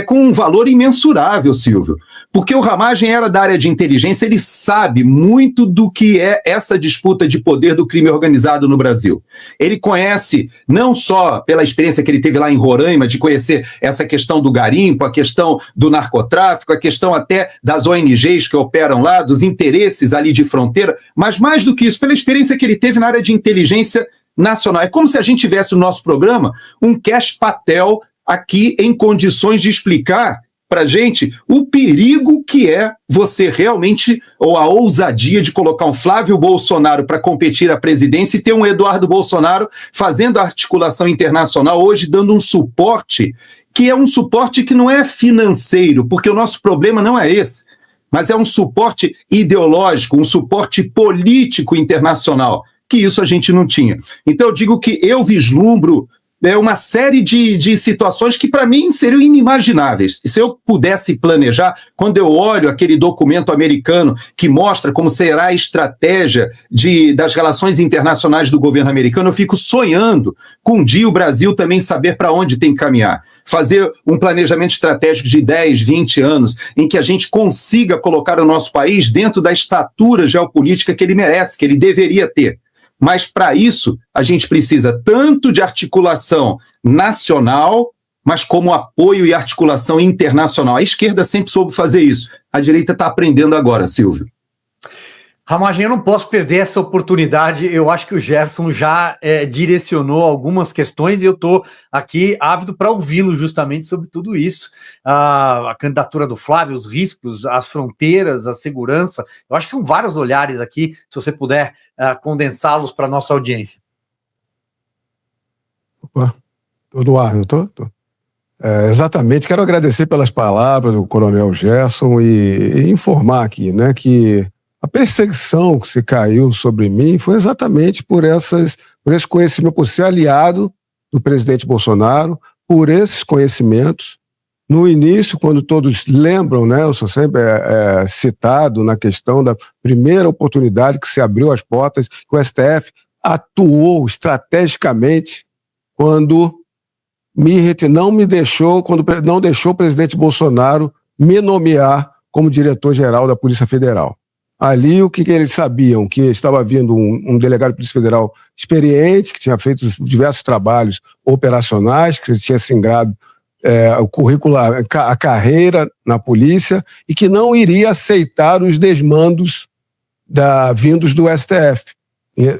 Speaker 3: com um valor imensurável, Silvio. Porque o Ramagem era da área de inteligência, ele sabe muito do que é essa disputa de poder do crime organizado no Brasil. Ele conhece, não só pela experiência que ele teve lá em Roraima, de conhecer essa questão do garimpo, a questão do narcotráfico, a questão até das ONGs que operam lá, dos interesses ali de fronteira, mas mais do que isso, pela experiência que ele teve na área de inteligência nacional. É como se a gente tivesse no nosso programa um Cash Patel aqui em condições de explicar para a gente o perigo que é você realmente, ou a ousadia de colocar um Flávio Bolsonaro para competir à presidência e ter um Eduardo Bolsonaro fazendo a articulação internacional, hoje dando um suporte, que é um suporte que não é financeiro, porque o nosso problema não é esse, mas é um suporte ideológico, um suporte político internacional, que isso a gente não tinha. Então eu digo que eu vislumbro uma série de situações que para mim seriam inimagináveis. E se eu pudesse planejar, quando eu olho aquele documento americano que mostra como será a estratégia das relações internacionais do governo americano, eu fico sonhando com um dia o Brasil também saber para onde tem que caminhar. Fazer um planejamento estratégico de 10, 20 anos, em que a gente consiga colocar o nosso país dentro da estatura geopolítica que ele merece, que ele deveria ter. Mas, para isso, a gente precisa tanto de articulação nacional, mas como apoio e articulação internacional. A esquerda sempre soube fazer isso. A direita está aprendendo agora, Silvio.
Speaker 2: Ramagem, eu não posso perder essa oportunidade. Eu acho que o Gerson já direcionou algumas questões e eu estou aqui ávido para ouvi-lo justamente sobre tudo isso. A candidatura do Flávio, os riscos, as fronteiras, a segurança. Eu acho que são vários olhares aqui, se você puder condensá-los para a nossa audiência.
Speaker 5: Opa, estou no ar, não estou? Exatamente, quero agradecer pelas palavras do Coronel Gerson e informar aqui, né, que a perseguição que se caiu sobre mim foi exatamente por esse conhecimento, por ser aliado do presidente Bolsonaro, por esses conhecimentos. No início, quando todos lembram, né, eu sou sempre citado na questão da primeira oportunidade que se abriu as portas, que o STF atuou estrategicamente quando não deixou o presidente Bolsonaro me nomear como diretor-geral da Polícia Federal. Ali, o que eles sabiam? Que estava vindo um delegado de Polícia Federal experiente, que tinha feito diversos trabalhos operacionais, que tinha singrado o currículo, a carreira na polícia, e que não iria aceitar os desmandos vindos do STF,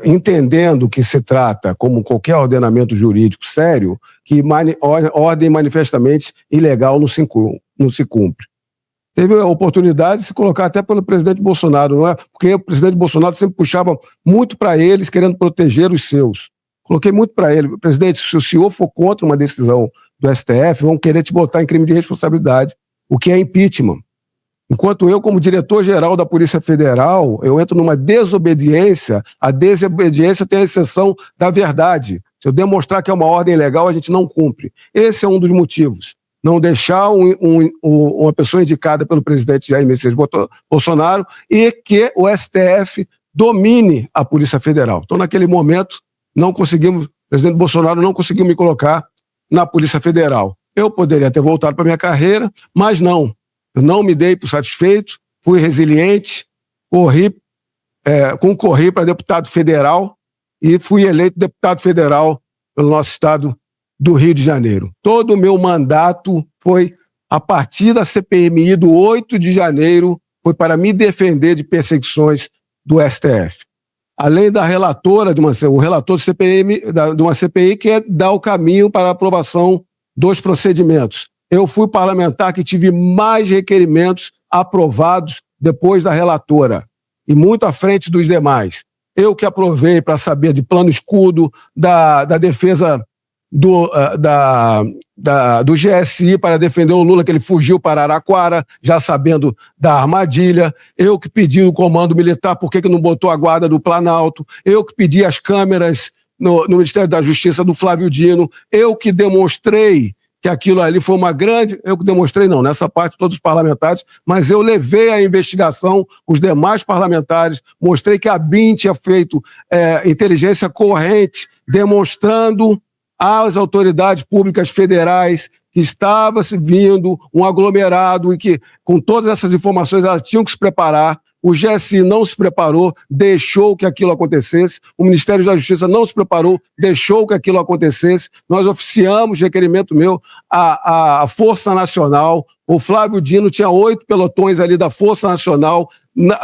Speaker 5: entendendo que se trata, como qualquer ordenamento jurídico sério, que ordem manifestamente ilegal não se cumpre. Teve a oportunidade de se colocar até pelo presidente Bolsonaro, não é? Porque o presidente Bolsonaro sempre puxava muito para eles, querendo proteger os seus. Coloquei muito para ele: presidente, se o senhor for contra uma decisão do STF, vão querer te botar em crime de responsabilidade, o que é impeachment. Enquanto eu, como diretor-geral da Polícia Federal, eu entro numa desobediência, a desobediência tem a exceção da verdade. Se eu demonstrar que é uma ordem legal, a gente não cumpre. Esse é um dos motivos. Não deixar uma pessoa indicada pelo presidente Jair Messias Bolsonaro e que o STF domine a Polícia Federal. Então, naquele momento, o presidente Bolsonaro não conseguiu me colocar na Polícia Federal. Eu poderia ter voltado para a minha carreira, mas não. Eu não me dei por satisfeito, fui resiliente, concorri para deputado federal e fui eleito deputado federal pelo nosso estado do Rio de Janeiro. Todo o meu mandato foi, a partir da CPMI do 8 de janeiro, foi para me defender de perseguições do STF. Além da relatora, o relator de uma CPI que dá o caminho para a aprovação dos procedimentos. Eu fui parlamentar que tive mais requerimentos aprovados depois da relatora, e muito à frente dos demais. Eu que aprovei para saber de plano escudo, da defesa do GSI para defender o Lula, que ele fugiu para Araraquara, já sabendo da armadilha. Eu que pedi o comando militar, por que não botou a guarda do Planalto? Eu que pedi as câmeras no Ministério da Justiça do Flávio Dino. Eu que demonstrei que aquilo ali foi uma grande... Eu que demonstrei, não, nessa parte todos os parlamentares, mas eu levei a investigação, os demais parlamentares, mostrei que a BIM tinha feito inteligência corrente, demonstrando às autoridades públicas federais que estava se vindo um aglomerado e que, com todas essas informações, elas tinham que se preparar. O GSI não se preparou, deixou que aquilo acontecesse. O Ministério da Justiça não se preparou, deixou que aquilo acontecesse. Nós oficiamos, requerimento meu, a Força Nacional. O Flávio Dino tinha 8 pelotões ali da Força Nacional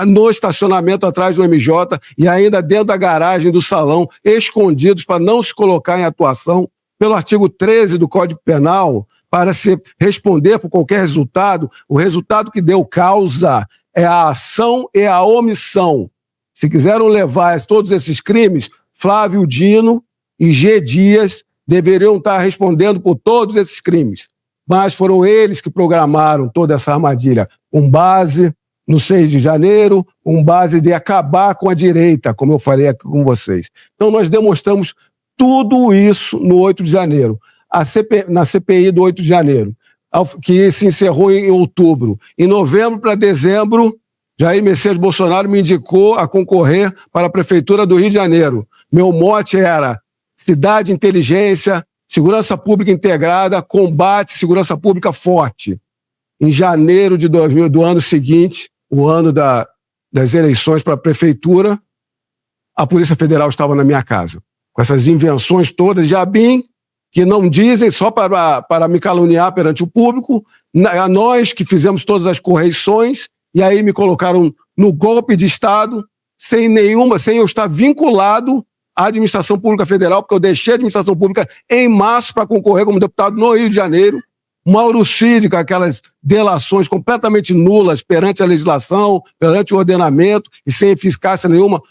Speaker 5: no estacionamento atrás do MJ e ainda dentro da garagem do salão, escondidos para não se colocar em atuação. Pelo artigo 13 do Código Penal, para se responder por qualquer resultado, o resultado que deu causa é a ação e a omissão. Se quiseram levar todos esses crimes, Flávio Dino e G. Dias deveriam estar respondendo por todos esses crimes. Mas foram eles que programaram toda essa armadilha, com base no 6 de janeiro, com base de acabar com a direita, como eu falei aqui com vocês. Então nós demonstramos tudo isso no 8 de janeiro, na CPI do 8 de janeiro, que se encerrou em outubro. Em novembro para dezembro, Jair Messias Bolsonaro me indicou a concorrer para a Prefeitura do Rio de Janeiro. Meu mote era cidade, inteligência, segurança pública integrada, combate, segurança pública forte. Em janeiro do ano seguinte, o ano das eleições para a Prefeitura, a Polícia Federal estava na minha casa, com essas invenções todas de ABIN, que não dizem só para me caluniar perante o público, a nós que fizemos todas as correições, e aí me colocaram no golpe de Estado, sem eu estar vinculado à administração pública federal, porque eu deixei a administração pública em março para concorrer como deputado no Rio de Janeiro. Mauro Cid, com aquelas delações completamente nulas perante a legislação, perante o ordenamento, e sem eficácia nenhuma,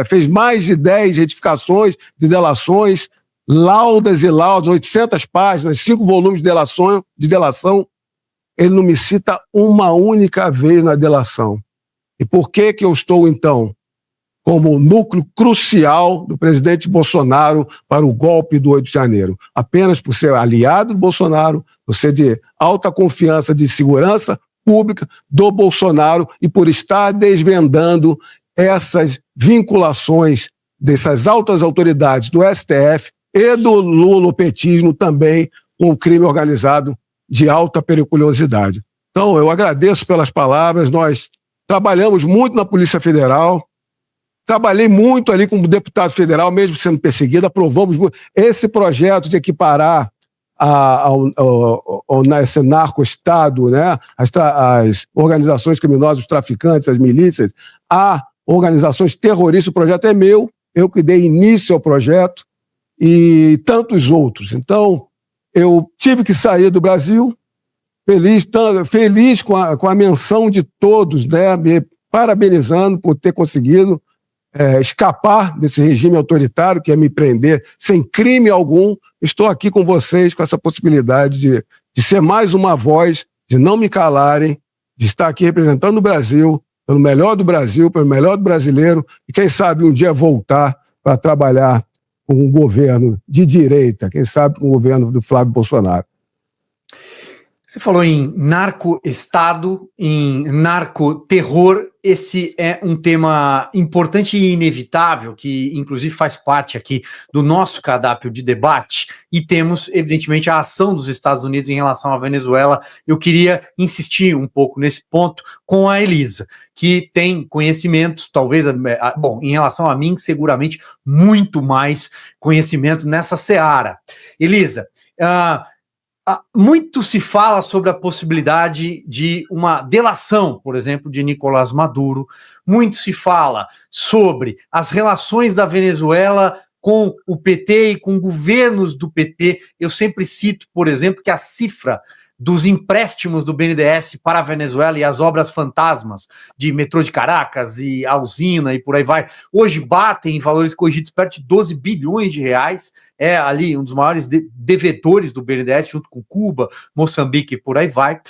Speaker 5: fez mais de 10 retificações de delações, laudas e laudas, 800 páginas, 5 volumes de delação. Ele não me cita uma única vez na delação. E por que eu estou, então, como núcleo crucial do presidente Bolsonaro para o golpe do 8 de janeiro? Apenas por ser aliado do Bolsonaro, por ser de alta confiança de segurança pública do Bolsonaro e por estar desvendando essas vinculações dessas altas autoridades do STF e do lulopetismo também com o crime organizado de alta periculosidade. Então, eu agradeço pelas palavras. Nós trabalhamos muito na Polícia Federal, trabalhei muito ali como deputado federal, mesmo sendo perseguido, aprovamos esse projeto de equiparar esse narco-estado, né? As organizações criminosas, os traficantes, as milícias, a organizações terroristas. O projeto é meu, eu que dei início ao projeto, e tantos outros. Então, eu tive que sair do Brasil, feliz com a menção de todos, né? Me parabenizando por ter conseguido escapar desse regime autoritário, que é me prender sem crime algum. Estou aqui com vocês com essa possibilidade de ser mais uma voz, de não me calarem, de estar aqui representando o Brasil, pelo melhor do Brasil, pelo melhor do brasileiro, e quem sabe um dia voltar para trabalhar com um governo de direita, quem sabe com o governo do Flávio Bolsonaro.
Speaker 2: Você falou em narco-estado, em narco-terror. Esse é um tema importante e inevitável, que inclusive faz parte aqui do nosso cardápio de debate, e temos, evidentemente, a ação dos Estados Unidos em relação à Venezuela. Eu queria insistir um pouco nesse ponto com a Elisa, que tem conhecimentos, talvez, bom, em relação a mim, seguramente muito mais conhecimento nessa seara. Elisa, muito se fala sobre a possibilidade de uma delação, por exemplo, de Nicolás Maduro. Muito se fala sobre as relações da Venezuela com o PT e com governos do PT. Eu sempre cito, por exemplo, que a cifra dos empréstimos do BNDES para a Venezuela e as obras fantasmas de metrô de Caracas e a usina e por aí vai, hoje batem em valores corrigidos perto de 12 bilhões de reais, é ali um dos maiores devedores do BNDES, junto com Cuba, Moçambique e por aí vai.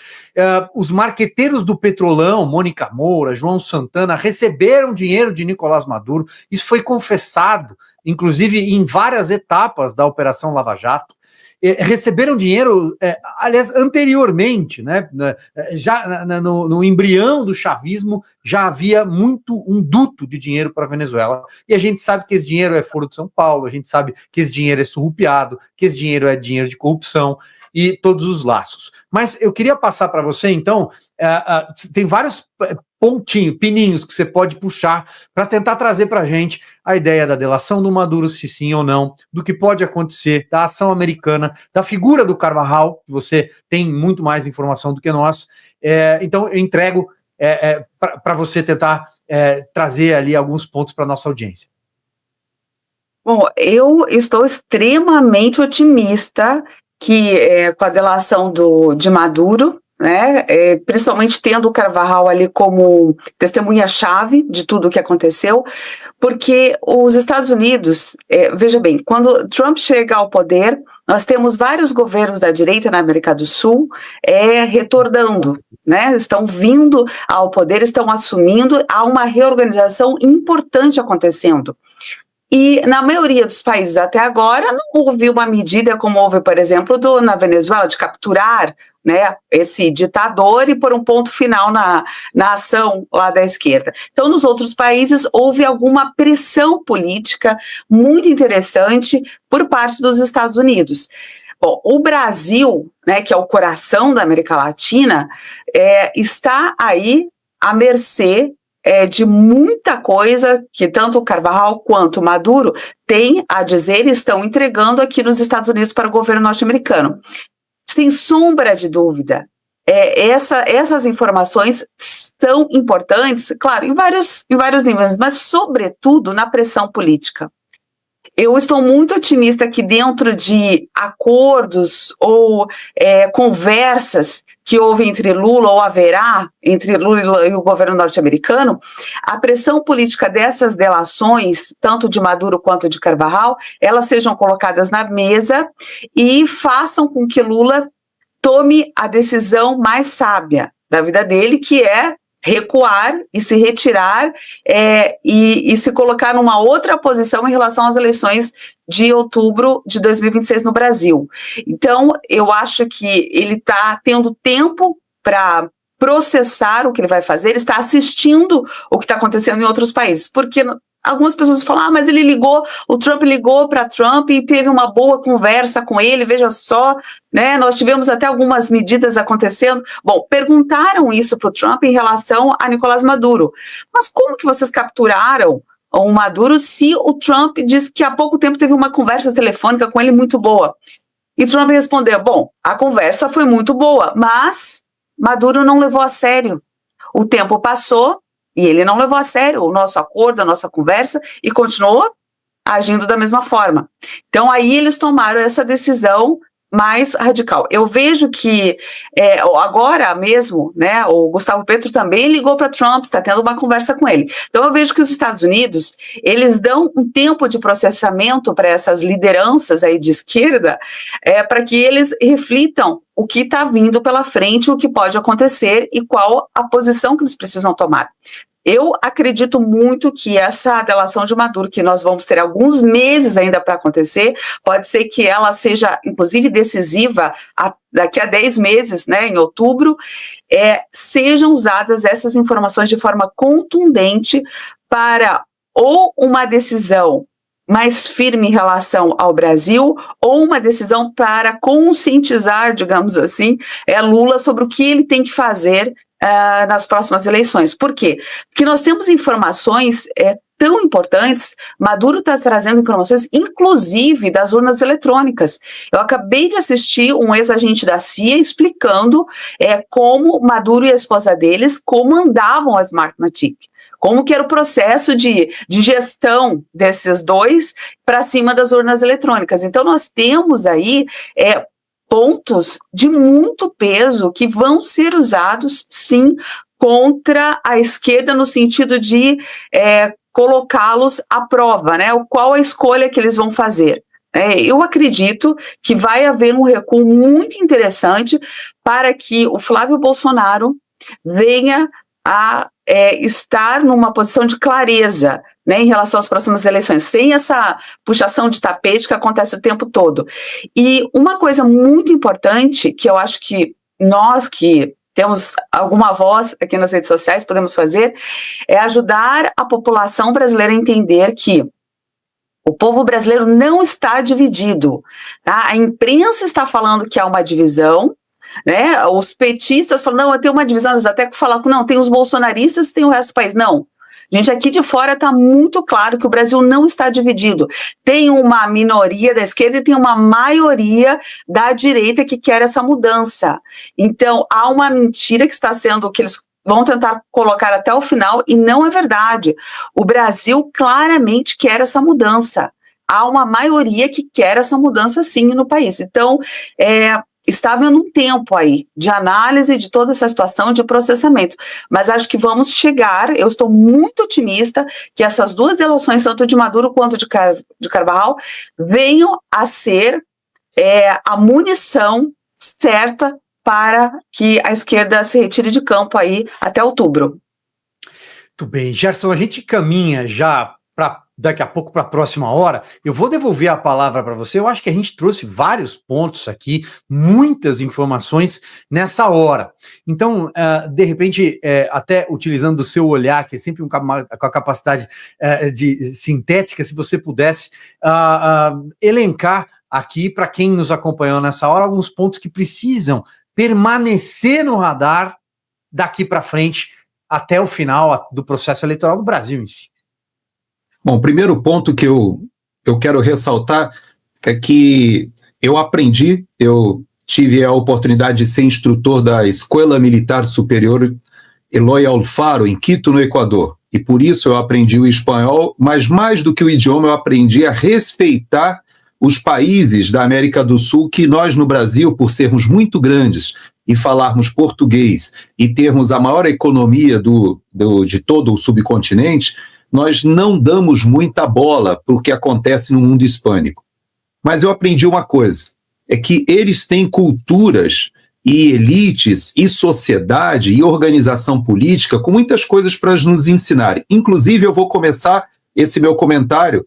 Speaker 2: Os marqueteiros do Petrolão, Mônica Moura, João Santana, receberam dinheiro de Nicolás Maduro. Isso foi confessado, inclusive em várias etapas da Operação Lava Jato. Receberam dinheiro, aliás, anteriormente, né? Já no embrião do chavismo já havia um duto de dinheiro para a Venezuela, e a gente sabe que esse dinheiro é Foro de São Paulo, a gente sabe que esse dinheiro é surrupiado, que esse dinheiro é dinheiro de corrupção e todos os laços. Mas eu queria passar para você, então, tem vários pininhos que você pode puxar para tentar trazer para a gente a ideia da delação do Maduro, se sim ou não, do que pode acontecer, da ação americana, da figura do Carvajal, que você tem muito mais informação do que nós. Então, eu entrego para você tentar trazer ali alguns pontos para a nossa audiência.
Speaker 4: Bom, eu estou extremamente otimista que com a delação de Maduro, né, principalmente tendo o Carvajal ali como testemunha-chave de tudo o que aconteceu, porque os Estados Unidos, veja bem, quando Trump chega ao poder, nós temos vários governos da direita na América do Sul retornando, né, estão vindo ao poder, estão assumindo, há uma reorganização importante acontecendo. E na maioria dos países até agora não houve uma medida como houve, por exemplo, na Venezuela, de capturar, né, esse ditador e pôr um ponto final na ação lá da esquerda. Então, nos outros países houve alguma pressão política muito interessante por parte dos Estados Unidos. Bom, o Brasil, né, que é o coração da América Latina, está aí à mercê de muita coisa que tanto o Carvajal quanto o Maduro têm a dizer e estão entregando aqui nos Estados Unidos para o governo norte-americano. Sem sombra de dúvida, essas informações são importantes, claro, em vários níveis, mas sobretudo na pressão política. Eu estou muito otimista que dentro de acordos ou conversas que houve entre Lula ou haverá entre Lula e o governo norte-americano, a pressão política dessas delações, tanto de Maduro quanto de Carvajal, elas sejam colocadas na mesa e façam com que Lula tome a decisão mais sábia da vida dele, que é recuar e se retirar e se colocar numa outra posição em relação às eleições de outubro de 2026 no Brasil. Então, eu acho que ele está tendo tempo para processar o que ele vai fazer, ele está assistindo o que está acontecendo em outros países, porque algumas pessoas falam, mas o Trump ligou para Trump e teve uma boa conversa com ele, veja só, né, nós tivemos até algumas medidas acontecendo. Bom, perguntaram isso para o Trump em relação a Nicolás Maduro. Mas como que vocês capturaram o Maduro se o Trump disse que há pouco tempo teve uma conversa telefônica com ele muito boa? E Trump respondeu, bom, a conversa foi muito boa, mas Maduro não levou a sério. O tempo passou e ele não levou a sério o nosso acordo, a nossa conversa, e continuou agindo da mesma forma. Então, aí eles tomaram essa decisão mais radical. Eu vejo que agora mesmo, né, o Gustavo Petro também ligou para Trump, está tendo uma conversa com ele. Então eu vejo que os Estados Unidos, eles dão um tempo de processamento para essas lideranças aí de esquerda, para que eles reflitam o que está vindo pela frente, o que pode acontecer e qual a posição que eles precisam tomar. Eu acredito muito que essa delação de Maduro, que nós vamos ter alguns meses ainda para acontecer, pode ser que ela seja, inclusive, decisiva daqui a 10 meses, né, em outubro, sejam usadas essas informações de forma contundente para ou uma decisão mais firme em relação ao Brasil, ou uma decisão para conscientizar, digamos assim, Lula sobre o que ele tem que fazer nas próximas eleições. Por quê? Porque nós temos informações tão importantes. Maduro está trazendo informações, inclusive das urnas eletrônicas. Eu acabei de assistir um ex-agente da CIA explicando como Maduro e a esposa deles comandavam a Smartmatic, como que era o processo de gestão desses dois para cima das urnas eletrônicas. Então nós temos aí pontos de muito peso que vão ser usados, sim, contra a esquerda no sentido de colocá-los à prova, né? Qual a escolha que eles vão fazer. Eu acredito que vai haver um recuo muito interessante para que o Flávio Bolsonaro venha a estar numa posição de clareza, né, em relação às próximas eleições, sem essa puxação de tapete que acontece o tempo todo. E uma coisa muito importante, que eu acho que nós que temos alguma voz aqui nas redes sociais podemos fazer, é ajudar a população brasileira a entender que o povo brasileiro não está dividido. Tá? A imprensa está falando que há uma divisão, né? Os petistas falam, não, tem uma divisão, eles até falam, não, tem os bolsonaristas e tem o resto do país. Não. Gente, aqui de fora está muito claro que o Brasil não está dividido. Tem uma minoria da esquerda e tem uma maioria da direita que quer essa mudança. Então, há uma mentira que está sendo, que eles vão tentar colocar até o final, e não é verdade. O Brasil claramente quer essa mudança. Há uma maioria que quer essa mudança, sim, no país. Então, está havendo um tempo aí de análise de toda essa situação, de processamento, mas acho que vamos chegar, eu estou muito otimista que essas duas delações, tanto de Maduro quanto de Carvajal, venham a ser a munição certa para que a esquerda se retire de campo aí até outubro.
Speaker 2: Muito bem, Gerson, a gente caminha já para daqui a pouco para a próxima hora. Eu vou devolver a palavra para você. Eu acho que a gente trouxe vários pontos aqui, muitas informações nessa hora. Então, de repente, até utilizando o seu olhar, que é sempre com a capacidade de sintética, se você pudesse elencar aqui, para quem nos acompanhou nessa hora, alguns pontos que precisam permanecer no radar daqui para frente, até o final do processo eleitoral do Brasil em si.
Speaker 3: Bom, o primeiro ponto que eu quero ressaltar é que eu tive a oportunidade de ser instrutor da Escola Militar Superior Eloy Alfaro, em Quito, no Equador. E por isso eu aprendi o espanhol, mas mais do que o idioma, eu aprendi a respeitar os países da América do Sul, que nós no Brasil, por sermos muito grandes e falarmos português e termos a maior economia de todo o subcontinente, nós não damos muita bola para o que acontece no mundo hispânico. Mas eu aprendi uma coisa, é que eles têm culturas e elites e sociedade e organização política com muitas coisas para nos ensinarem. Inclusive, eu vou começar esse meu comentário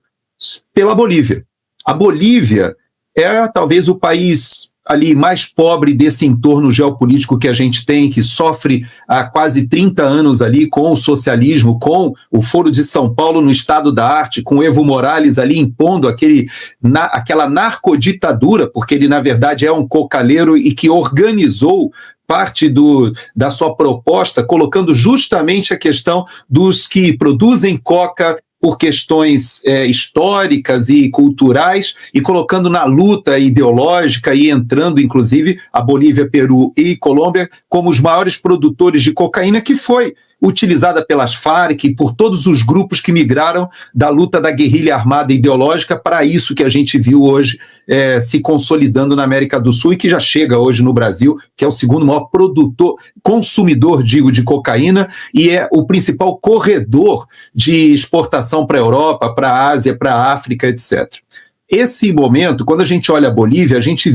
Speaker 3: pela Bolívia. A Bolívia é talvez o país ali mais pobre desse entorno geopolítico que a gente tem, que sofre há quase 30 anos ali com o socialismo, com o Foro de São Paulo no Estado da Arte, com Evo Morales ali impondo aquela narcoditadura, porque ele na verdade é um cocaleiro e que organizou parte da sua proposta, colocando justamente a questão dos que produzem coca por questões históricas e culturais, e colocando na luta ideológica e entrando, inclusive, a Bolívia, Peru e Colômbia como os maiores produtores de cocaína, que foi utilizada pelas Farc e por todos os grupos que migraram da luta da guerrilha armada ideológica para isso que a gente viu hoje se consolidando na América do Sul e que já chega hoje no Brasil, que é o segundo maior consumidor, de cocaína, e é o principal corredor de exportação para a Europa, para a Ásia, para a África, etc. Esse momento, quando a gente olha a Bolívia, a gente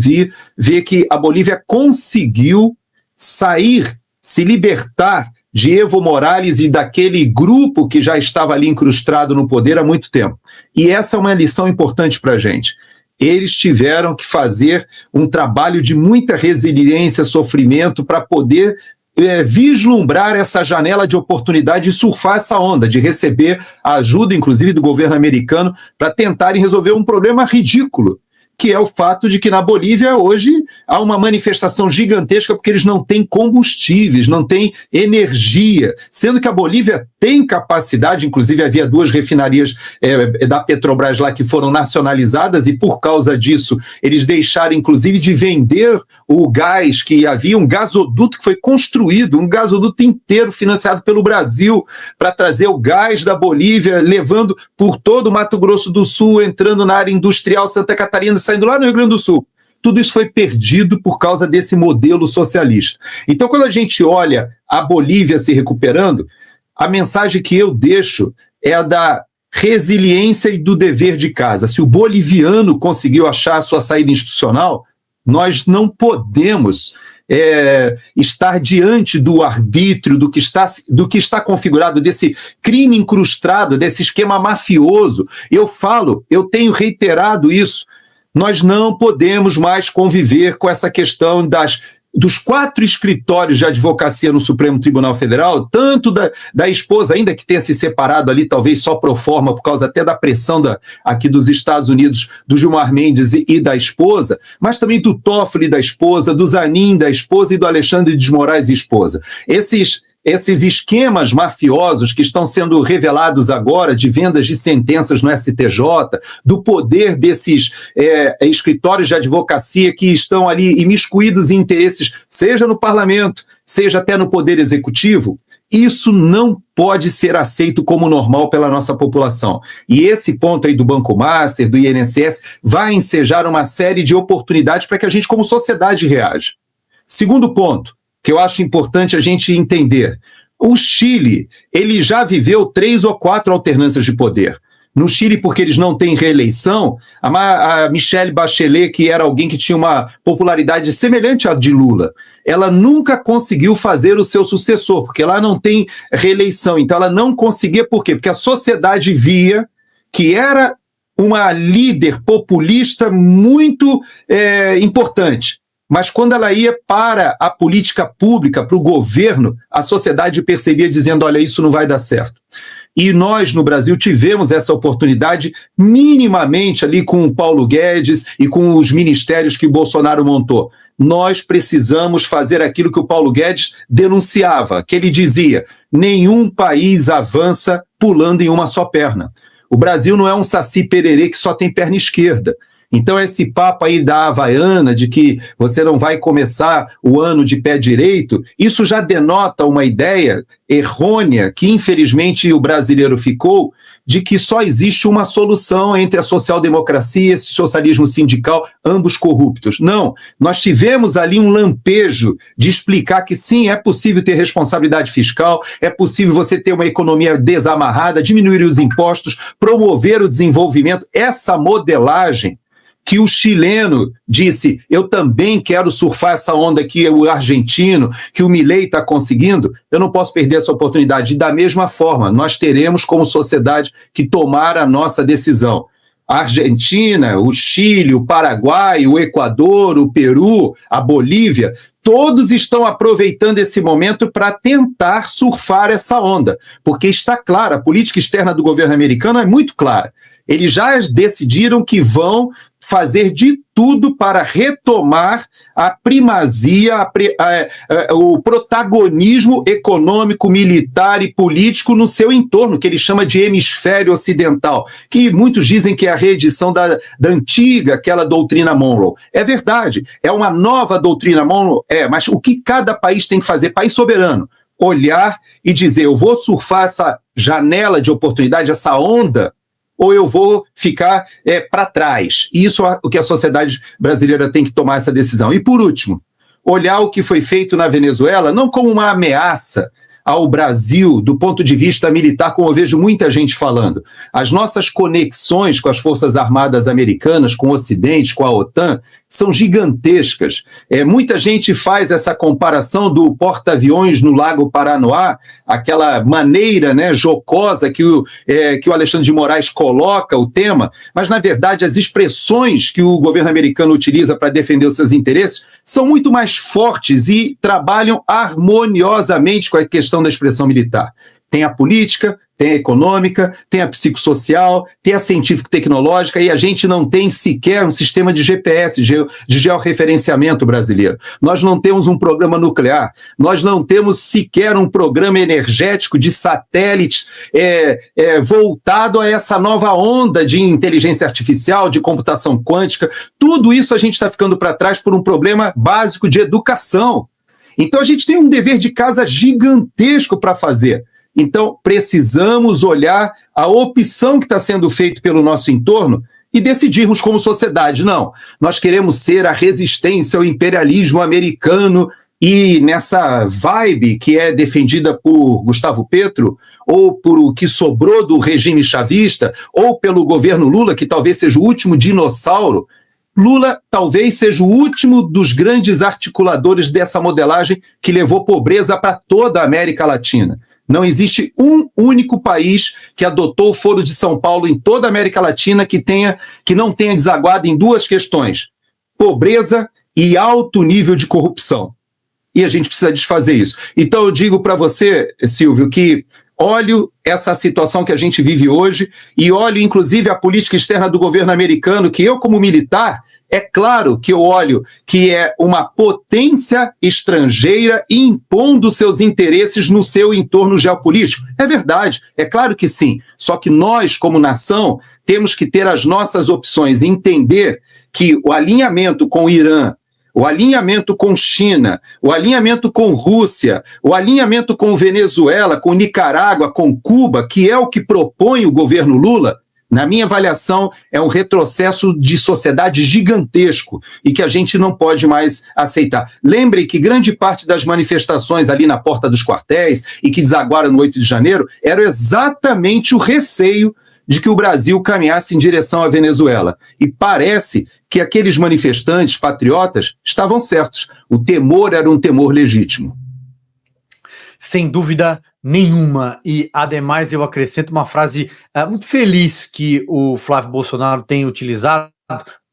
Speaker 3: vê que a Bolívia conseguiu se libertar de Evo Morales e daquele grupo que já estava ali incrustado no poder há muito tempo. E essa é uma lição importante para a gente. Eles tiveram que fazer um trabalho de muita resiliência, sofrimento, para poder vislumbrar essa janela de oportunidade de surfar essa onda, de receber a ajuda, inclusive, do governo americano, para tentarem resolver um problema ridículo, que é o fato de que na Bolívia hoje há uma manifestação gigantesca porque eles não têm combustíveis, não têm energia, sendo que a Bolívia tem capacidade, inclusive havia 2 refinarias da Petrobras lá que foram nacionalizadas e por causa disso eles deixaram inclusive de vender o gás, que havia um gasoduto que foi construído, um gasoduto inteiro financiado pelo Brasil para trazer o gás da Bolívia, levando por todo o Mato Grosso do Sul, entrando na área industrial Santa Catarina, saindo lá no Rio Grande do Sul. Tudo isso foi perdido por causa desse modelo socialista. Então, quando a gente olha a Bolívia se recuperando, a mensagem que eu deixo é a da resiliência e do dever de casa. Se o boliviano conseguiu achar a sua saída institucional, nós não podemos estar diante do arbítrio, do que está configurado, desse crime incrustado, desse esquema mafioso. Eu tenho reiterado isso. Nós não podemos mais conviver com essa questão dos 4 escritórios de advocacia no Supremo Tribunal Federal, tanto da esposa, ainda que tenha se separado ali, talvez só pro forma, por causa até da pressão aqui dos Estados Unidos, do Gilmar Mendes e da esposa, mas também do Toffoli da esposa, do Zanin da esposa e do Alexandre de Moraes e esposa. Esses esquemas mafiosos que estão sendo revelados agora, de vendas de sentenças no STJ, do poder desses escritórios de advocacia que estão ali imiscuídos em interesses, seja no parlamento, seja até no poder executivo, isso não pode ser aceito como normal pela nossa população. E esse ponto aí do Banco Master, do INSS, vai ensejar uma série de oportunidades para que a gente, como sociedade, reaja. Segundo ponto, que eu acho importante a gente entender. O Chile, ele já viveu 3 ou 4 alternâncias de poder. No Chile, porque eles não têm reeleição, a Michelle Bachelet, que era alguém que tinha uma popularidade semelhante à de Lula, ela nunca conseguiu fazer o seu sucessor, porque lá não tem reeleição. Então ela não conseguia, por quê? Porque a sociedade via que era uma líder populista muito importante. Mas quando ela ia para a política pública, para o governo, a sociedade percebia dizendo, olha, isso não vai dar certo. E nós, no Brasil, tivemos essa oportunidade minimamente ali com o Paulo Guedes e com os ministérios que o Bolsonaro montou. Nós precisamos fazer aquilo que o Paulo Guedes denunciava, que ele dizia, nenhum país avança pulando em uma só perna. O Brasil não é um Saci Pererê que só tem perna esquerda. Então esse papo aí da Havaiana, de que você não vai começar o ano de pé direito, isso já denota uma ideia errônea que infelizmente o brasileiro ficou, de que só existe uma solução entre a social-democracia e esse socialismo sindical, ambos corruptos. Não, nós tivemos ali um lampejo de explicar que sim, é possível ter responsabilidade fiscal, é possível você ter uma economia desamarrada, diminuir os impostos, promover o desenvolvimento, essa modelagem que o chileno disse, eu também quero surfar essa onda que o argentino, que o Milei está conseguindo, eu não posso perder essa oportunidade. E da mesma forma, nós teremos como sociedade que tomar a nossa decisão. A Argentina, o Chile, o Paraguai, o Equador, o Peru, a Bolívia, todos estão aproveitando esse momento para tentar surfar essa onda, porque está clara, a política externa do governo americano é muito clara. Eles já decidiram que vão fazer de tudo para retomar a primazia, o protagonismo econômico, militar e político no seu entorno, que ele chama de hemisfério ocidental, que muitos dizem que é a reedição da antiga, aquela doutrina Monroe. É verdade, é uma nova doutrina Monroe, mas o que cada país tem que fazer, país soberano, olhar e dizer, eu vou surfar essa janela de oportunidade, essa onda, ou eu vou ficar para trás. E isso é o que a sociedade brasileira tem que tomar essa decisão. E, por último, olhar o que foi feito na Venezuela não como uma ameaça ao Brasil do ponto de vista militar, como eu vejo muita gente falando. As nossas conexões com as Forças Armadas Americanas, com o Ocidente, com a OTAN, são gigantescas. Muita gente faz essa comparação do porta-aviões no Lago Paranoá, aquela maneira, né, jocosa que o Alexandre de Moraes coloca o tema, mas, na verdade, as expressões que o governo americano utiliza para defender os seus interesses são muito mais fortes e trabalham harmoniosamente com a questão da expressão militar. Tem a política, tem a econômica, tem a psicossocial, tem a científico-tecnológica, e a gente não tem sequer um sistema de GPS, de georreferenciamento brasileiro. Nós não temos um programa nuclear, nós não temos sequer um programa energético de satélites voltado a essa nova onda de inteligência artificial, de computação quântica. Tudo isso a gente está ficando para trás por um problema básico de educação. Então a gente tem um dever de casa gigantesco para fazer. Então, precisamos olhar a opção que está sendo feita pelo nosso entorno e decidirmos como sociedade. Não, nós queremos ser a resistência ao imperialismo americano e nessa vibe que é defendida por Gustavo Petro, ou por o que sobrou do regime chavista, ou pelo governo Lula, que talvez seja o último dinossauro. Lula talvez seja o último dos grandes articuladores dessa modelagem que levou pobreza para toda a América Latina. Não existe um único país que adotou o Foro de São Paulo em toda a América Latina que não tenha desaguado em duas questões: pobreza e alto nível de corrupção. E a gente precisa desfazer isso. Então eu digo para você, Silvio, que olho essa situação que a gente vive hoje e olho inclusive a política externa do governo americano, que eu, como militar, é claro que eu olho que é uma potência estrangeira impondo seus interesses no seu entorno geopolítico. É verdade, é claro que sim. Só que nós, como nação, temos que ter as nossas opções e entender que o alinhamento com o Irã, o alinhamento com China, o alinhamento com Rússia, o alinhamento com Venezuela, com Nicarágua, com Cuba, que é o que propõe o governo Lula, na minha avaliação, é um retrocesso de sociedade gigantesco e que a gente não pode mais aceitar. Lembre que grande parte das manifestações ali na porta dos quartéis e que desaguaram no 8 de janeiro era exatamente o receio de que o Brasil caminhasse em direção à Venezuela. E parece que aqueles manifestantes patriotas estavam certos. O temor era um temor legítimo.
Speaker 2: Sem dúvida nenhuma. E, ademais, eu acrescento uma frase muito feliz que o Flávio Bolsonaro tem utilizado,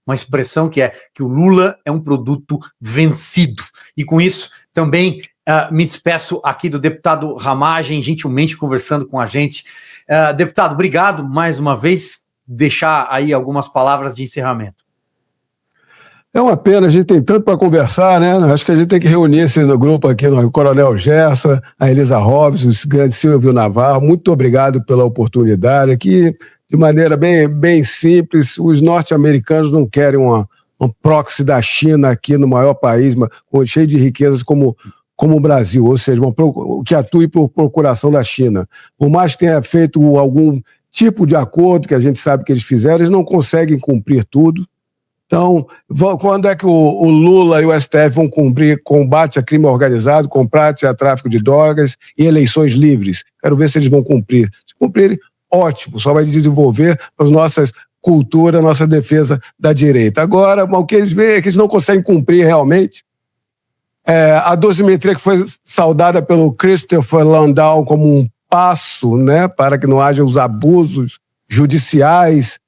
Speaker 2: uma expressão que é que o Lula é um produto vencido. E, com isso, também me despeço aqui do deputado Ramagem, gentilmente conversando com a gente. Deputado, obrigado mais uma vez. Deixar aí algumas palavras de encerramento.
Speaker 5: É uma pena, a gente tem tanto para conversar, né? Acho que a gente tem que reunir esse grupo aqui, o Coronel Gerson, a Elisa Robson, o grande Silvio Navarro. Muito obrigado pela oportunidade. Aqui, de maneira bem simples, os norte-americanos não querem um proxy da China aqui no maior país, cheio de riquezas como o Brasil, ou seja, que atue por procuração da China. Por mais que tenha feito algum tipo de acordo, que a gente sabe que eles fizeram, eles não conseguem cumprir tudo. Então, quando é que o Lula e o STF vão cumprir combate a crime organizado, combate a tráfico de drogas e eleições livres? Quero ver se eles vão cumprir. Se cumprirem, ótimo, só vai desenvolver a nossa cultura, a nossa defesa da direita. Agora, o que eles veem é que eles não conseguem cumprir realmente. A dosimetria que foi saudada pelo Christopher Landau como um passo, né, para que não haja os abusos judiciais,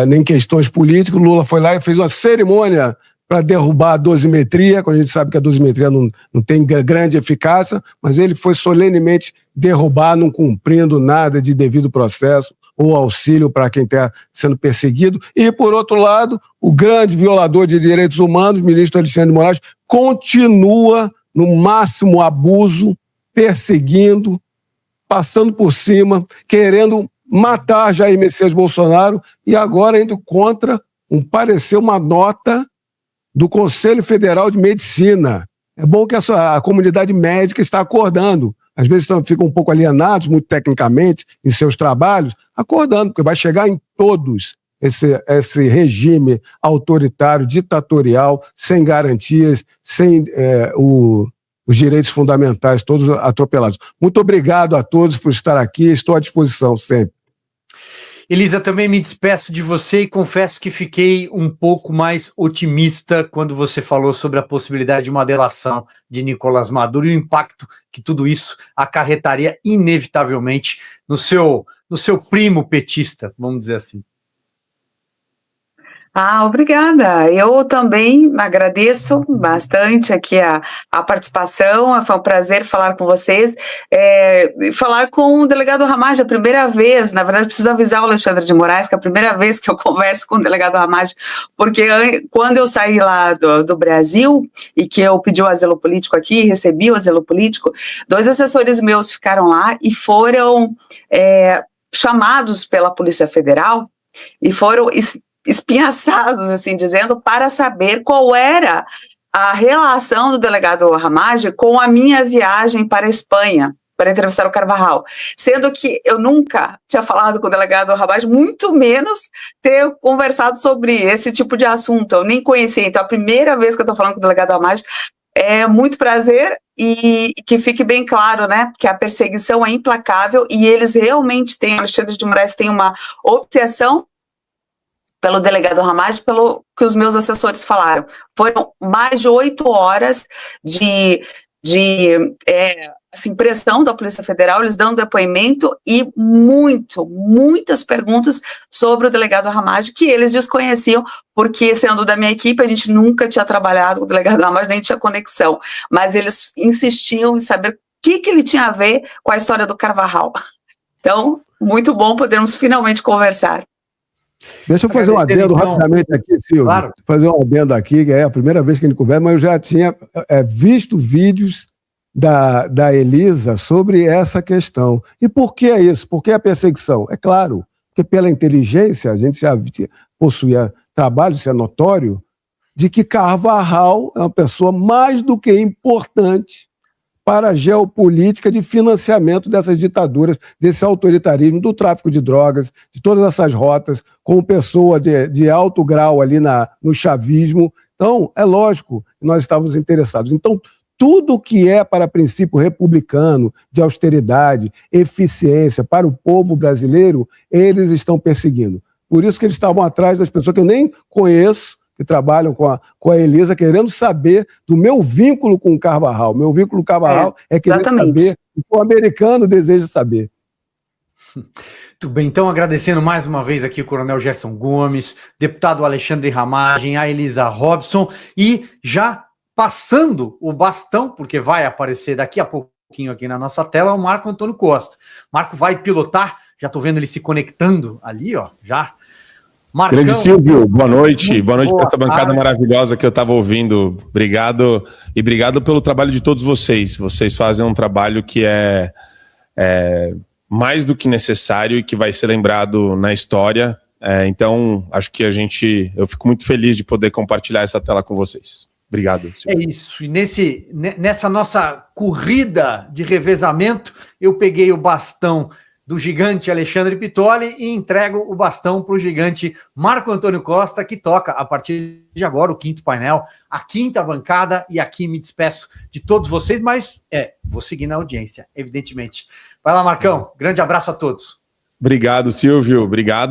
Speaker 5: nem questões políticas. O Lula foi lá e fez uma cerimônia para derrubar a dosimetria, quando a gente sabe que a dosimetria não tem grande eficácia, mas ele foi solenemente derrubar, não cumprindo nada de devido processo, ou auxílio para quem está sendo perseguido. E, por outro lado, o grande violador de direitos humanos, o ministro Alexandre de Moraes, continua no máximo abuso, perseguindo, passando por cima, querendo matar Jair Messias Bolsonaro e agora indo contra uma nota do Conselho Federal de Medicina. É bom que a comunidade médica está acordando. Às vezes ficam um pouco alienados, muito tecnicamente, em seus trabalhos, acordando, porque vai chegar em todos esse regime autoritário, ditatorial, sem garantias, sem os direitos fundamentais todos atropelados. Muito obrigado a todos por estar aqui, estou à disposição sempre.
Speaker 2: Elisa, também me despeço de você e confesso que fiquei um pouco mais otimista quando você falou sobre a possibilidade de uma delação de Nicolás Maduro e o impacto que tudo isso acarretaria inevitavelmente no seu primo petista, vamos dizer assim.
Speaker 4: Obrigada. Eu também agradeço bastante aqui a participação. Foi um prazer falar com vocês. Falar com o delegado Ramagem, a primeira vez, na verdade, preciso avisar o Alexandre de Moraes que é a primeira vez que eu converso com o delegado Ramagem, porque quando eu saí lá do Brasil e que eu pedi o asilo político aqui, recebi o asilo político, 2 assessores meus ficaram lá e foram chamados pela Polícia Federal e foram espinhaçados, assim dizendo, para saber qual era a relação do delegado Ramagem com a minha viagem para a Espanha, para entrevistar o Carvajal, sendo que eu nunca tinha falado com o delegado Ramagem, muito menos ter conversado sobre esse tipo de assunto, eu nem conhecia, então a primeira vez que eu estou falando com o delegado Ramagem, é muito prazer e que fique bem claro, né, que a perseguição é implacável e eles realmente têm, Alexandre de Moraes tem uma obsessão pelo delegado Ramagem, pelo que os meus assessores falaram. Foram mais de 8 horas de pressão da Polícia Federal, eles dando depoimento e muitas perguntas sobre o delegado Ramagem que eles desconheciam, porque sendo da minha equipe, a gente nunca tinha trabalhado com o delegado Ramagem, nem tinha conexão, mas eles insistiam em saber o que ele tinha a ver com a história do Carvajal. Então, muito bom podermos finalmente conversar.
Speaker 5: Deixa eu fazer um adendo rapidamente aqui, Silvio.
Speaker 2: Claro.
Speaker 5: Fazer um adendo aqui, que é a primeira vez que a gente conversa, mas eu já tinha visto vídeos da Elisa sobre essa questão. E por que é isso? Por que a perseguição? É claro, porque pela inteligência, a gente já possuía trabalho, isso é notório, de que Carvajal é uma pessoa mais do que importante para a geopolítica de financiamento dessas ditaduras, desse autoritarismo, do tráfico de drogas, de todas essas rotas, como pessoa de alto grau ali no chavismo. Então, é lógico que nós estávamos interessados. Então, tudo que é para princípio republicano, de austeridade, eficiência para o povo brasileiro, eles estão perseguindo. Por isso que eles estavam atrás das pessoas que eu nem conheço, que trabalham com a Elisa, querendo saber do meu vínculo com o Carvajal. Meu vínculo com o Carvajal é querer saber o que o americano deseja saber.
Speaker 2: Muito bem, então agradecendo mais uma vez aqui o Coronel Gerson Gomes, deputado Alexandre Ramagem, a Elisa Robson, e já passando o bastão, porque vai aparecer daqui a pouquinho aqui na nossa tela, o Marco Antônio Costa. Marco vai pilotar, já estou vendo ele se conectando ali, ó, já. Marcão,
Speaker 6: grande Silvio, boa noite para essa bancada maravilhosa que eu estava ouvindo. Obrigado e obrigado pelo trabalho de todos vocês. Vocês fazem um trabalho que é mais do que necessário e que vai ser lembrado na história. Então, acho que eu fico muito feliz de poder compartilhar essa tela com vocês. Obrigado, Silvio.
Speaker 2: É isso. E nessa nossa corrida de revezamento, eu peguei o bastão do gigante Alexandre Pitoli e entrego o bastão para o gigante Marco Antônio Costa, que toca, a partir de agora, o 5º painel, a 5ª bancada, e aqui me despeço de todos vocês, mas vou seguir na audiência, evidentemente. Vai lá, Marcão, grande abraço a todos.
Speaker 6: Obrigado, Silvio, obrigado.